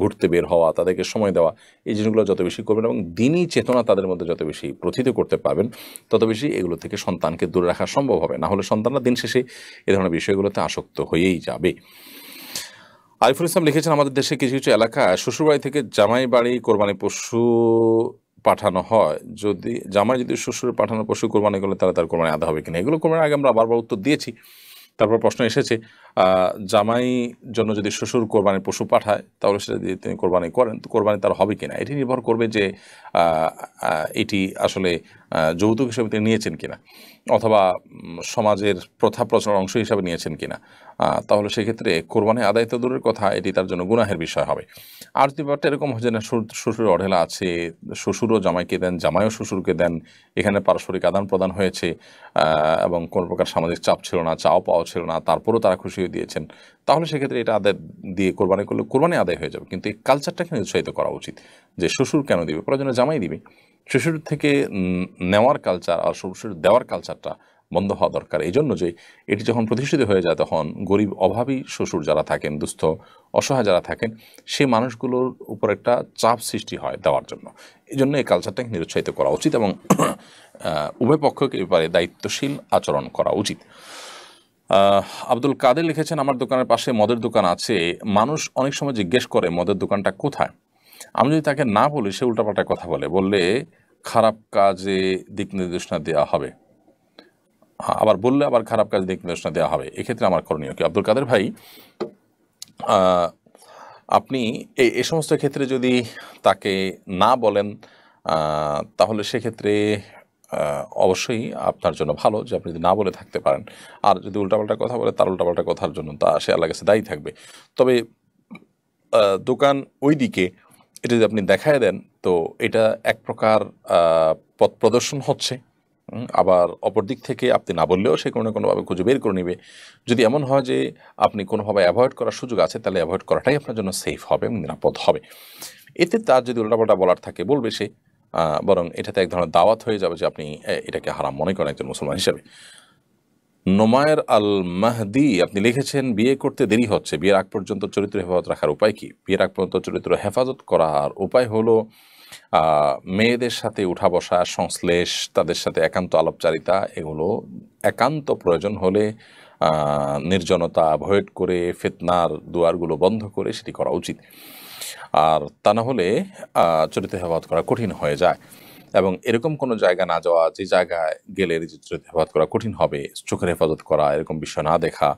[SPEAKER 2] ঘুরতে বের হওয়া, তাদেরকে সময় দেওয়া, এই জিনিসগুলো যত বেশি করবেন এবং দিনই চেতনা তাদের মধ্যে যত বেশি প্রথিত করতে পারবেন, তত বেশি এগুলো থেকে সন্তানকে দূরে রাখা সম্ভব হবে। না হলে সন্তানরা দিন শেষে এ ধরনের বিষয়গুলোতে আসক্ত হয়েই যাবে। আরিফুল ইসলাম লিখেছেন, আমাদের দেশে কিছু কিছু এলাকায় শ্বশুরবাড়ি থেকে জামাই বাড়ি কোরবানি পশু পাঠানো হয়, যদি জামাই যদি শ্বশুরের পাঠানো পশু কোরবানি করলে তার কোরবানি আদা হবে কিনা। এগুলো কোরবানির আগে আমরা বারবার উত্তর দিয়েছি। তারপর প্রশ্ন এসেছে জামাই জন্য যদি শ্বশুর কোরবানির পশু পাঠায় তাহলে সেটা যদি তিনি কোরবানি করেন তো কোরবানি তার হবে কিনা। এটি নির্ভর করবে যে এটি আসলে যৌতুক হিসেবে তিনি নিয়েছেন কিনা অথবা সমাজের প্রথা প্রচলনের অংশ হিসাবে নিয়েছেন কিনা। তাহলে সেক্ষেত্রে কোরবানি আদায় তো দূরের কথা, এটি তার জন্য গুনাহের বিষয় হবে। আর যদি ব্যাপারটা এরকম হয় যে না শ্বশুরের অঢেলা আছে, শ্বশুরও জামাইকে দেন, জামাইও শ্বশুরকে দেন, এখানে পারস্পরিক আদান প্রদান হয়েছে এবং কোনো প্রকার সামাজিক চাপ ছিল না, চাও পাওয়া ছিল না, তারপরেও তারা খুশি দিয়ে দিয়েছেন, তাহলে সেক্ষেত্রে এটা আদায় দিয়ে কোরবানি করলে কোরবানি আদায় হয়ে যাবে। কিন্তু এই কালচারটাকে উৎসাহিত করা উচিত যে শ্বশুর কেন দিবে, প্রয়োজনে জামাই দিবে। শ্বশুর থেকে নেওয়ার কালচার আর শ্বশুর দেওয়ার কালচারটা বন্ধ হওয়া দরকার। এই জন্য যে এটি যখন প্রতিষ্ঠিত হয়ে যায় তখন গরিব অভাবী শ্বশুর যারা থাকেন, দুস্থ অসহায় যারা থাকেন, সেই মানুষগুলোর উপর একটা চাপ সৃষ্টি হয় দেওয়ার জন্য। এই জন্য এই কালচারটাকে নিরুৎসাহিত করা উচিত এবং উভয় পক্ষকে এবারে দায়িত্বশীল আচরণ করা উচিত। আব্দুল কাদের লিখেছেন, আমার দোকানের পাশে মদের দোকান আছে, মানুষ অনেক সময় জিজ্ঞেস করে মদের দোকানটা কোথায়। আমি যদি তাকে না বলি সে উল্টাপাল্টা কথা বললে খারাপ কাজে দিক নির্দেশনা দেওয়া হবে, আবার বললে আবার খারাপ কাজে দিক নির্দেশনা দেওয়া হবে। এক্ষেত্রে আমার করণীয় কি? আব্দুল কাদের ভাই, আপনি এই সমস্ত ক্ষেত্রে যদি তাকে না বলেন তাহলে সেক্ষেত্রে অবশ্যই আপনার জন্য ভালো যে আপনি যদি না বলে থাকতে পারেন। আর যদি উল্টাপাল্টা কথা বলে তার উল্টাপাল্টা কথার জন্য সে আল্লাহর কাছে দায়ী থাকবে। তবে দোকান ওই দিকে এটা যদি আপনি দেখায় দেন তো এটা এক প্রকার পথ প্রদর্শন হচ্ছে, আবার অপর দিক থেকে আপনি না বললেও সে কোনো না কোনোভাবে খুঁজে বের করে নেবে। যদি এমন হয় যে আপনি কোনোভাবে অ্যাভয়েড করার সুযোগ আছে তাহলে অ্যাভয়েড করাটাই আপনার জন্য সেফ হবে এবং নিরাপদ হবে। এতে তার যদি উল্টাপাল্টা বলার থাকে বলবে সে, বরং এটাতে এক ধরনের দাওয়াত হয়ে যাবে যে আপনি এটাকে হারাম মনে করেন একজন মুসলমান হিসেবে। নোমায়ের আল মাহদি আপনি লিখেছেন, বিয়ে করতে দেরি হচ্ছে, বিয়ের আগ পর্যন্ত চরিত্র হেফাজত রাখার উপায় কি? বিয়ের আগ পর্যন্ত চরিত্র হেফাজত করার উপায় হলো মেয়েদের সাথে উঠা বসা, সংশ্লেষ, তাদের সাথে একান্ত আলাপচারিতা, এগুলো একান্ত প্রয়োজন হলে নির্জনতা অ্যাভয়েড করে ফিতনার দুয়ারগুলো বন্ধ করে সেটি করা উচিত। আর তা না হলে চরিত্র হেফাজত করা কঠিন হয়ে যায়। এবং এরকম কোনো জায়গা না যাওয়া, যে জায়গায় গেলে নিজের চরিত্র হেফাজত করা কঠিন হবে, চোখের হেফাজত করা, এরকম বিষয় না দেখা,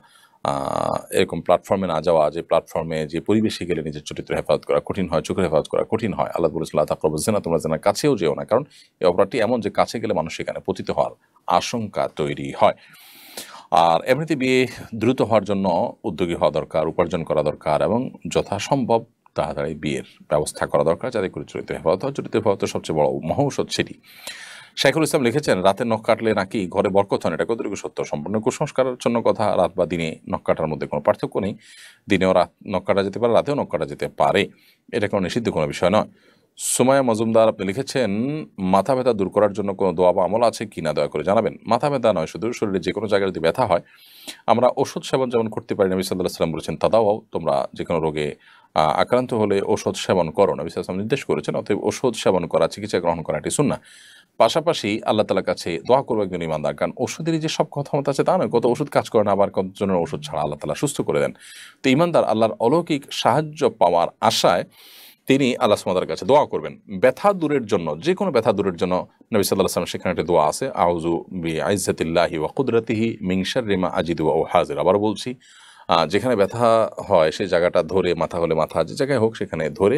[SPEAKER 2] এরকম প্ল্যাটফর্মে না যাওয়া যে প্ল্যাটফর্মে যে পরিবেশে গেলে নিজের চরিত্র হেফাজত করা কঠিন হয়, চোখের হেফাজত করা কঠিন হয়। আল্লাহ বলেছেন, লা তাকরাবুজ জিনা, তোমরা জিনার কাছেও যেও না, কারণ এই অপরাধটি এমন যে কাছে গেলে মানুষ সেখানে পতিত হওয়ার আশঙ্কা তৈরি হয়। আর এমনিতে বিয়ে দ্রুত হওয়ার জন্য উদ্যোগী হওয়া দরকার, উপার্জন করা দরকার এবং যথাসম্ভব তাড়াতাড়ি বিয়ের ব্যবস্থা করা দরকার যাতে করে চরিত্র হেফাজত হয়। চরিত্র হেফাজতের সবচেয়ে বড় মহৌষধ সেটি। শাইখুল ইসলাম লিখেছেন, রাতে নখ কাটলে নাকি ঘরে বরকত হয়, এটা কতটুকু সত্য? সম্পূর্ণ কুসংস্কারের জন্য কথা। রাত বা দিনে নখ কাটার মধ্যে কোনো পার্থক্য নেই। দিনেও নখ কাটা যেতে পারে, রাতেও নখ কাটা যেতে পারে, এটা কোনো নিষিদ্ধ কোনো বিষয় নয়। সুমাইয়া মজুমদার আপনি লিখেছেন, মাথা ব্যথা দূর করার জন্য কোনো দোয়া বা আমল আছে কি না দয়া করে জানাবেন। মাথা ব্যথা নয়, শুধু শরীরে যে কোনো জায়গায় যদি ব্যথা হয় আমরা ওষুধ সেবন যেমন করতে পারি, নবী সাল্লাল্লাহু আলাইহি ওয়াসাল্লাম বলেছেন, তাদাও, তোমরা যে কোনো রোগে আক্রান্ত হলে ওষুধ সেবন করো, নবী সাল্লাল্লাহু আলাইহি ওয়াসাল্লাম নির্দেশ করেছেন। অতএব ওষুধ সেবন করা, চিকিৎসা গ্রহণ করা এটি সুন্নাহ। পাশাপাশি আল্লাহ তাআলার কাছে দোয়া করবো একজন ইমানদার, কারণ ওষুধেরই যে সব ক্ষমতা আছে তা নয়। কত ওষুধ কাজ করে না, আবার কতজনের ওষুধ ছাড়া আল্লাহ তাআলা সুস্থ করে দেন। তো ইমানদার আল্লাহর অলৌকিক সাহায্য পাওয়ার আশায় তিনি আল্লাহ সুবহানাহু ওয়া তাআলার কাছে দোয়া করবেন ব্যথা দূরের জন্য। যে কোনো ব্যথা দূরের জন্য নবী সাল্লাল্লাহু আলাইহি ওয়াসাল্লাম সেখানে একটা দোয়া আছে, আউযু বিইজ্জাতিল্লাহি ওয়া কুদরাতিহি মিন শাররি মা আজিদু ওয়া উহাযির। আবার বলছি, যেখানে ব্যথা হয় সেই জায়গাটা ধরে, মাথা হলে মাথা, যে জায়গায় হোক সেখানে ধরে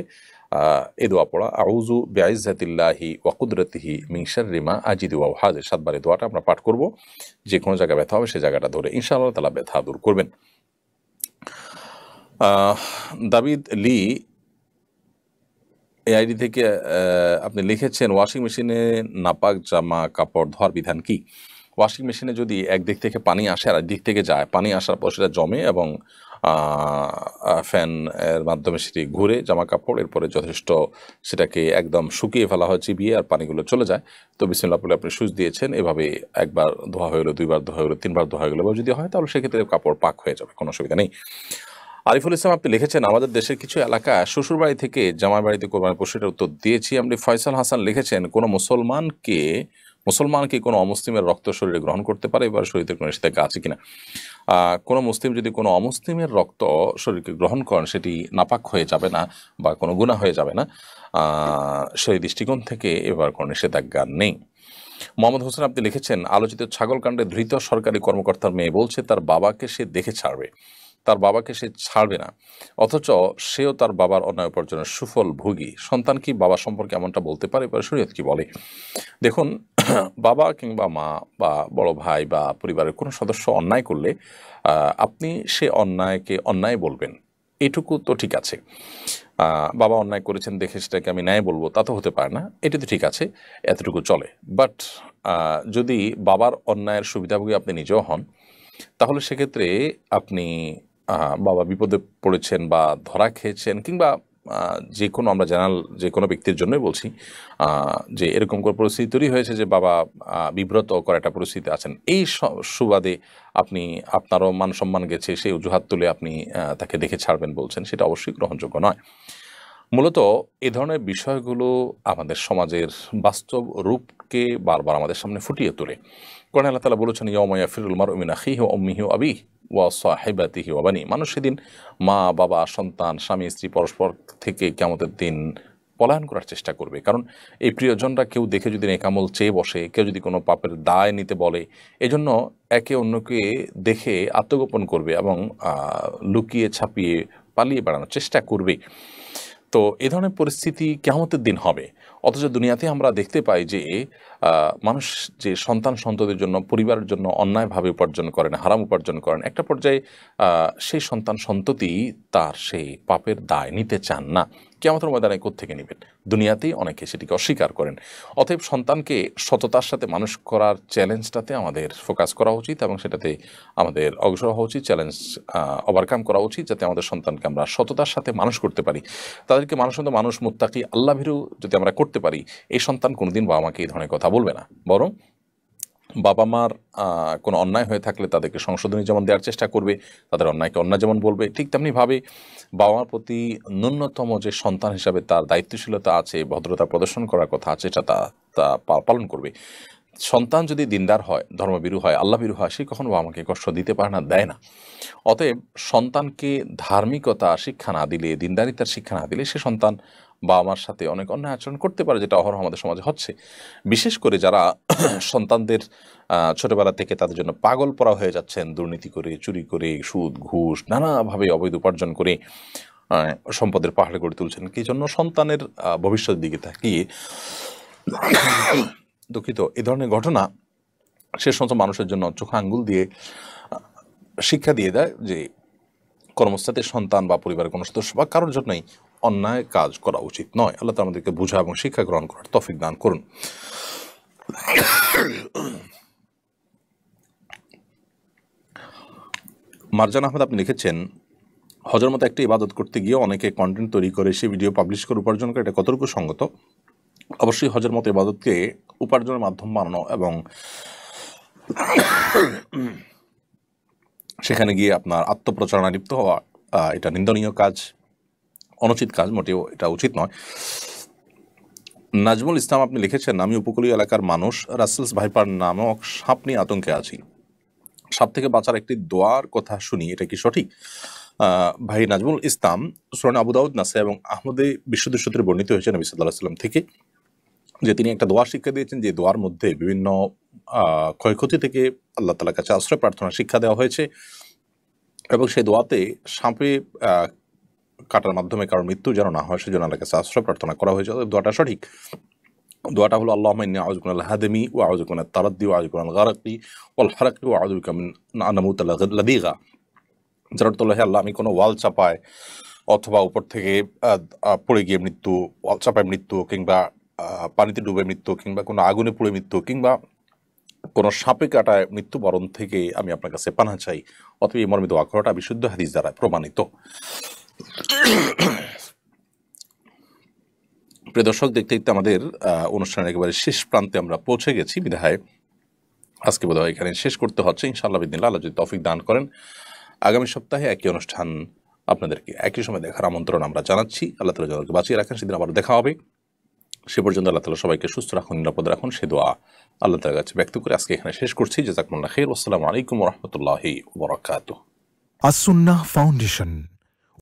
[SPEAKER 2] এই দোয়া পড়া, আউযু বিইজ্জাতিল্লাহি ওয়া কুদরাতিহি মিন শাররি মা আজিদু ওয়া উহাযির। 7 বার এই দোয়াটা আমরা পাঠ করব। যে কোনো জায়গায় ব্যথা হবে সেই জায়গাটা ধরে ইনশাআল্লাহ তাআলা ব্যথা দূর করবেন। দাবিদ লি এই আইডি থেকে আপনি লিখেছেন, ওয়াশিং মেশিনে নাপাক জামা কাপড় ধোয়ার বিধান কি? ওয়াশিং মেশিনে যদি একদিক থেকে পানি আসে আর একদিক থেকে যায়, পানি আসার পর সেটা জমে এবং ফ্যান এর মাধ্যমে সেটি ঘুরে জামা কাপড়, এরপরে যথেষ্ট সেটাকে একদম শুকিয়ে ফেলা হয় চিবিয়ে, আর পানিগুলো চলে যায়। তো বিসমিল্লাহ বলে আপনি সুইচ দিয়েছেন, এভাবে একবার ধোয়া হয়ে গেলো, 2বার ধোয়া হয়ে গেলো, 3বার ধোয়া হয়ে গেলো, বা যদি হয় তাহলে সেক্ষেত্রে কাপড় পাক হয়ে যাবে, কোনো অসুবিধা নেই। আরিফুল ইসলাম আপনি লিখেছেন, আমাদের দেশের কিছু এলাকা শ্বশুরবাড়ি থেকে জামাই বাড়িতে কোরবানি পশুটার উত্তর দিয়েছি। আপনি ফয়সাল হাসান লিখেছেন, কোনো মুসলমানকে কোনো অমুসলিমের রক্ত শরীরে গ্রহণ করতে পারে, এবার শরীরের কোনো নিষেধাজ্ঞা আছে কিনা? কোনো মুসলিম যদি কোনো অমুসলিমের রক্ত শরীরকে গ্রহণ করেন সেটি নাপাক হয়ে যাবে না বা কোনো গুনাহ হয়ে যাবে না, সেই দৃষ্টিকোণ থেকে এবার কোনো নিষেধাজ্ঞা নেই। মোহাম্মদ হোসেন আপনি লিখেছেন, আলোচিত ছাগলকাণ্ডে ধৃত সরকারি কর্মকর্তার মেয়ে বলছে তার বাবাকে সে দেখে ছাড়বে, তার বাবাকে সে ছাড়বে না, অথচ সেও তার বাবার অন্যায় উপার্জনের সুফল ভোগী। সন্তান কি বাবা সম্পর্কে এমনটা বলতে পারে? এবার শরীয়ত কি বলে? দেখুন, বাবা কিংবা মা বা বড় ভাই বা পরিবারের কোনো সদস্য অন্যায় করলে আপনি সে অন্যায়কে অন্যায় বলবেন, এটুকু তো ঠিক আছে। বাবা অন্যায় করেছেন দেখে সেটাকে আমি ন্যায় বলবো, তা তো হতে পারে না, এটা তো ঠিক আছে, এতটুকু চলে। বাট যদি বাবার অন্যায়ের সুবিধাভোগী আপনি নিজেও হন তাহলে সেক্ষেত্রে আপনি বাবা বিপদে পড়েছেন বা ধরা খেয়েছেন, কিংবা যে কোনো, আমরা জানাল যে কোনো ব্যক্তির জন্যই বলছি, যে এরকম কোনো পরিস্থিতি তৈরি হয়েছে যে বাবা বিব্রত করা একটা পরিস্থিতি আছেন, এই সুবাদে আপনি আপনারও মান সম্মান গেছে সেই অজুহাত তুলে আপনি তাকে দেখে ছাড়বেন বলছেন, সেটা অবশ্যই গ্রহণযোগ্য নয়। মূলত এ ধরনের বিষয়গুলো আমাদের সমাজের বাস্তব রূপকে বারবার আমাদের সামনে ফুটিয়ে তোলে। কোরআনে আল্লাহ তাআলা বলেছেন, ইয়াওমা ইয়াফিরুল মারউ মিন আখিহি ওয়া উম্মিহি ওয়া আবিহি ওয়া সাহিবাতিহি ওয়া বানি। মানুষ সেদিন মা বাবা সন্তান স্বামী স্ত্রী পরস্পর থেকে কিয়ামতের দিন পলায়ন করার চেষ্টা করবে। কারণ এই প্রিয়জনরা কেউ দেখে যদি নেকামল চেয়ে বসে, কেউ যদি কোনো পাপের দায় নিতে বলে, এজন্য একে অন্যকে দেখে আত্মগোপন করবে এবং লুকিয়ে ছাপিয়ে পালিয়ে বেড়ানোর চেষ্টা করবে। তো এ ধরনের পরিস্থিতি কিয়ামতের দিন হবে। অথচ দুনিয়াতে আমরা দেখতে পাই যে মানুষ যে সন্তান সন্ততির জন্য, পরিবারের জন্য অন্যায়ভাবে উপার্জন করেন, হারাম উপার্জন করেন, একটা পর্যায়ে সেই সন্তান সন্ততি তার সেই পাপের দায় নিতে চান না। কিয়ামতের ময়দানে কোত্থেকে নেবেন? দুনিয়াতেই অনেকে সেটিকে অস্বীকার করেন। অতএব সন্তানকে সততার সাথে মানুষ করার চ্যালেঞ্জটাতে আমাদের ফোকাস করা উচিত এবং সেটাতে আমাদের অগ্রসর হওয়া উচিত, চ্যালেঞ্জ ওভারকাম করা উচিত, যাতে আমাদের সন্তানকে আমরা সততার সাথে মানুষ করতে পারি। তাদেরকে মানুষ মুত্তাকি আল্লাহভীরু যদি আমরা করতে পারি, এই সন্তান কোনোদিন বাবা মাকে এই ধরনের কথা বলবে না, বরং বাবা মার কোনো অন্যায় হয়ে থাকলে তাদেরকে সংশোধনী যেমন দেওয়ার চেষ্টা করবে, তাদের অন্যায়কে অন্যায় যেমন বলবে, ঠিক তেমনিভাবে বাবা মার প্রতি ন্যূনতম যে সন্তান হিসাবে তার দায়িত্বশীলতা আছে, ভদ্রতা প্রদর্শন করার কথা আছে, এটা তা পালন করবে। সন্তান যদি দিনদার হয়, ধর্মভীরু হয়, আল্লাহভীরু হয়, সে কখনো বাবা মাকে কষ্ট দিতে পারে না, দেয় না। অতএব সন্তানকে ধার্মিকতা শিক্ষা না দিলে, দিনদারিতার শিক্ষা না দিলে, সে সন্তান বাবা মার সাথে অনেক অন্যায় আচরণ করতে পারে, যেটা অহরহ আমাদের সমাজে হচ্ছে। বিশেষ করে যারা সন্তানদের ছোটবেলা থেকে তাদের জন্য পাগল পড়া হয়ে যাচ্ছেন, দুর্নীতি করে, চুরি করে, সুদ ঘুষ নানাভাবে অবৈধ উপার্জন করে সম্পদের পাহাড় গড়ে তুলছেন, কি জন্য? সন্তানের ভবিষ্যতের দিকে তাকিয়ে। দুঃখিত, এই ধরনের ঘটনা সে সমস্ত মানুষের জন্য চোখে আঙ্গুল দিয়ে শিক্ষা দিয়ে দেয় যে কর্মস্থলে সন্তান বা পরিবারের কোনো সদস্য বা কারোর জন্যই অন্যায় কাজ করা উচিত নয়। আল্লাহ তাআলা আমাদেরকে বোঝা এবং শিক্ষা গ্রহণ করার তৌফিক দান করুন। মারজান আহমেদ আপনি লিখেছেন, হজের মতো একটা ইবাদত করতে গিয়ে অনেকে কন্টেন্ট তৈরি করে সে ভিডিও পাবলিশ করে উপার্জন করে, এটা কতটুকু সঙ্গত? অবশ্যই হজের মতো ইবাদতকে উপার্জনের মাধ্যম বানানো এবং সেখানে গিয়ে আপনার আত্মপ্রচারণা লিপ্ত হওয়া, এটা নিন্দনীয় কাজ, অনুচিত কাজ, মোটেও এটা উচিত নয়। নাজমুল ইসলাম আপনি লিখেছেন, আমি উপকূলীয় এলাকার মানুষ, রাসেলস ভাইপার নামক সাপ নিয়ে আতঙ্কে আছি। সাপ থেকে বাঁচার একটি দোয়ার কথা শুনি, এটা কি সঠিক? ভাই নাজমুল ইসলাম, সুনান আবু দাউদ, নাসাই এবং আহমদে বিশুদ্ধ সূত্রে বর্ণিত হয়েছে নবী সাল্লাল্লাহু আলাইহি ওয়াসাল্লাম থেকে যে তিনি একটা দোয়া শিক্ষা দিয়েছেন, যে দোয়ার মধ্যে বিভিন্ন ক্ষয়ক্ষতি থেকে আল্লাহ তাআলার কাছে আশ্রয় প্রার্থনা শিক্ষা দেওয়া হয়েছে এবং সেই দোয়াতে সাপে কাটার মাধ্যমে কারোর মৃত্যু যেন না হয় সেজন্য আল্লাহর কাছে আশ্রয় প্রার্থনা করা হয়েছে। দোয়াটা সঠিক। দোয়াটা হলো, আল্লাহুম্মা ইন্নী আউযু বিকা মিনাল হাদমি ওয়া আউযু বিকা মিনাত তারাদ্দি ওয়া আউযু বিকা মিনাল গারাকি ওয়াল হারাকি ওয়া আউযু বিকা মিন আন নামুতা লাদীগা। যার অর্থ হলো, হে আল্লাহ, আমি কোনো ওয়াল চাপায় অথবা উপর থেকে পড়ে গিয়ে মৃত্যু, ওয়াল চাপায় মৃত্যু, কিংবা পানিতে ডুবে মৃত্যু, কিংবা কোনো আগুনে পুড়ে মৃত্যু, কিংবা কোনো সাপে কাটায় মৃত্যুবরণ থেকে আমি আপনার কাছে পানাহ চাই। অথবা এই মর্মে দোয়া করাটা বিশুদ্ধ হাদিস দ্বারা প্রমাণিত। প্রিয় দর্শক, দেখতে দেখতে আমাদের অনুষ্ঠানের একেবারে শেষ প্রান্তে আমরা পৌঁছে গেছি, বিধায় আজকে বোধহয় এখানে শেষ করতে হচ্ছে। ইনশাআল্লাহ বিদিনিল্লাহ, আল্লাহ যদি তৌফিক দান করেন, আগামী সপ্তাহে একই অনুষ্ঠান আপনাদেরকে একই সময় দেখার আমন্ত্রণ আমরা জানাচ্ছি। আল্লাহ তাআলা যাদেরকে বাঁচিয়ে রাখেন, সেদিন আবার দেখা হবে। সে পর্যন্ত আল্লাহ তাআলা সবাইকে সুস্থ রাখুন, নিরাপদ রাখুন, সে দোয়া আল্লাহ তাআলার কাছে ব্যক্ত করে আজকে এখানে শেষ করছি। জাযাকুমুল্লাহ খাইর। আসসালামু আলাইকুম ওয়া রাহমাতুল্লাহি ওয়া বারাকাতুহু।
[SPEAKER 3] আসুন্নাহ ফাউন্ডেশন।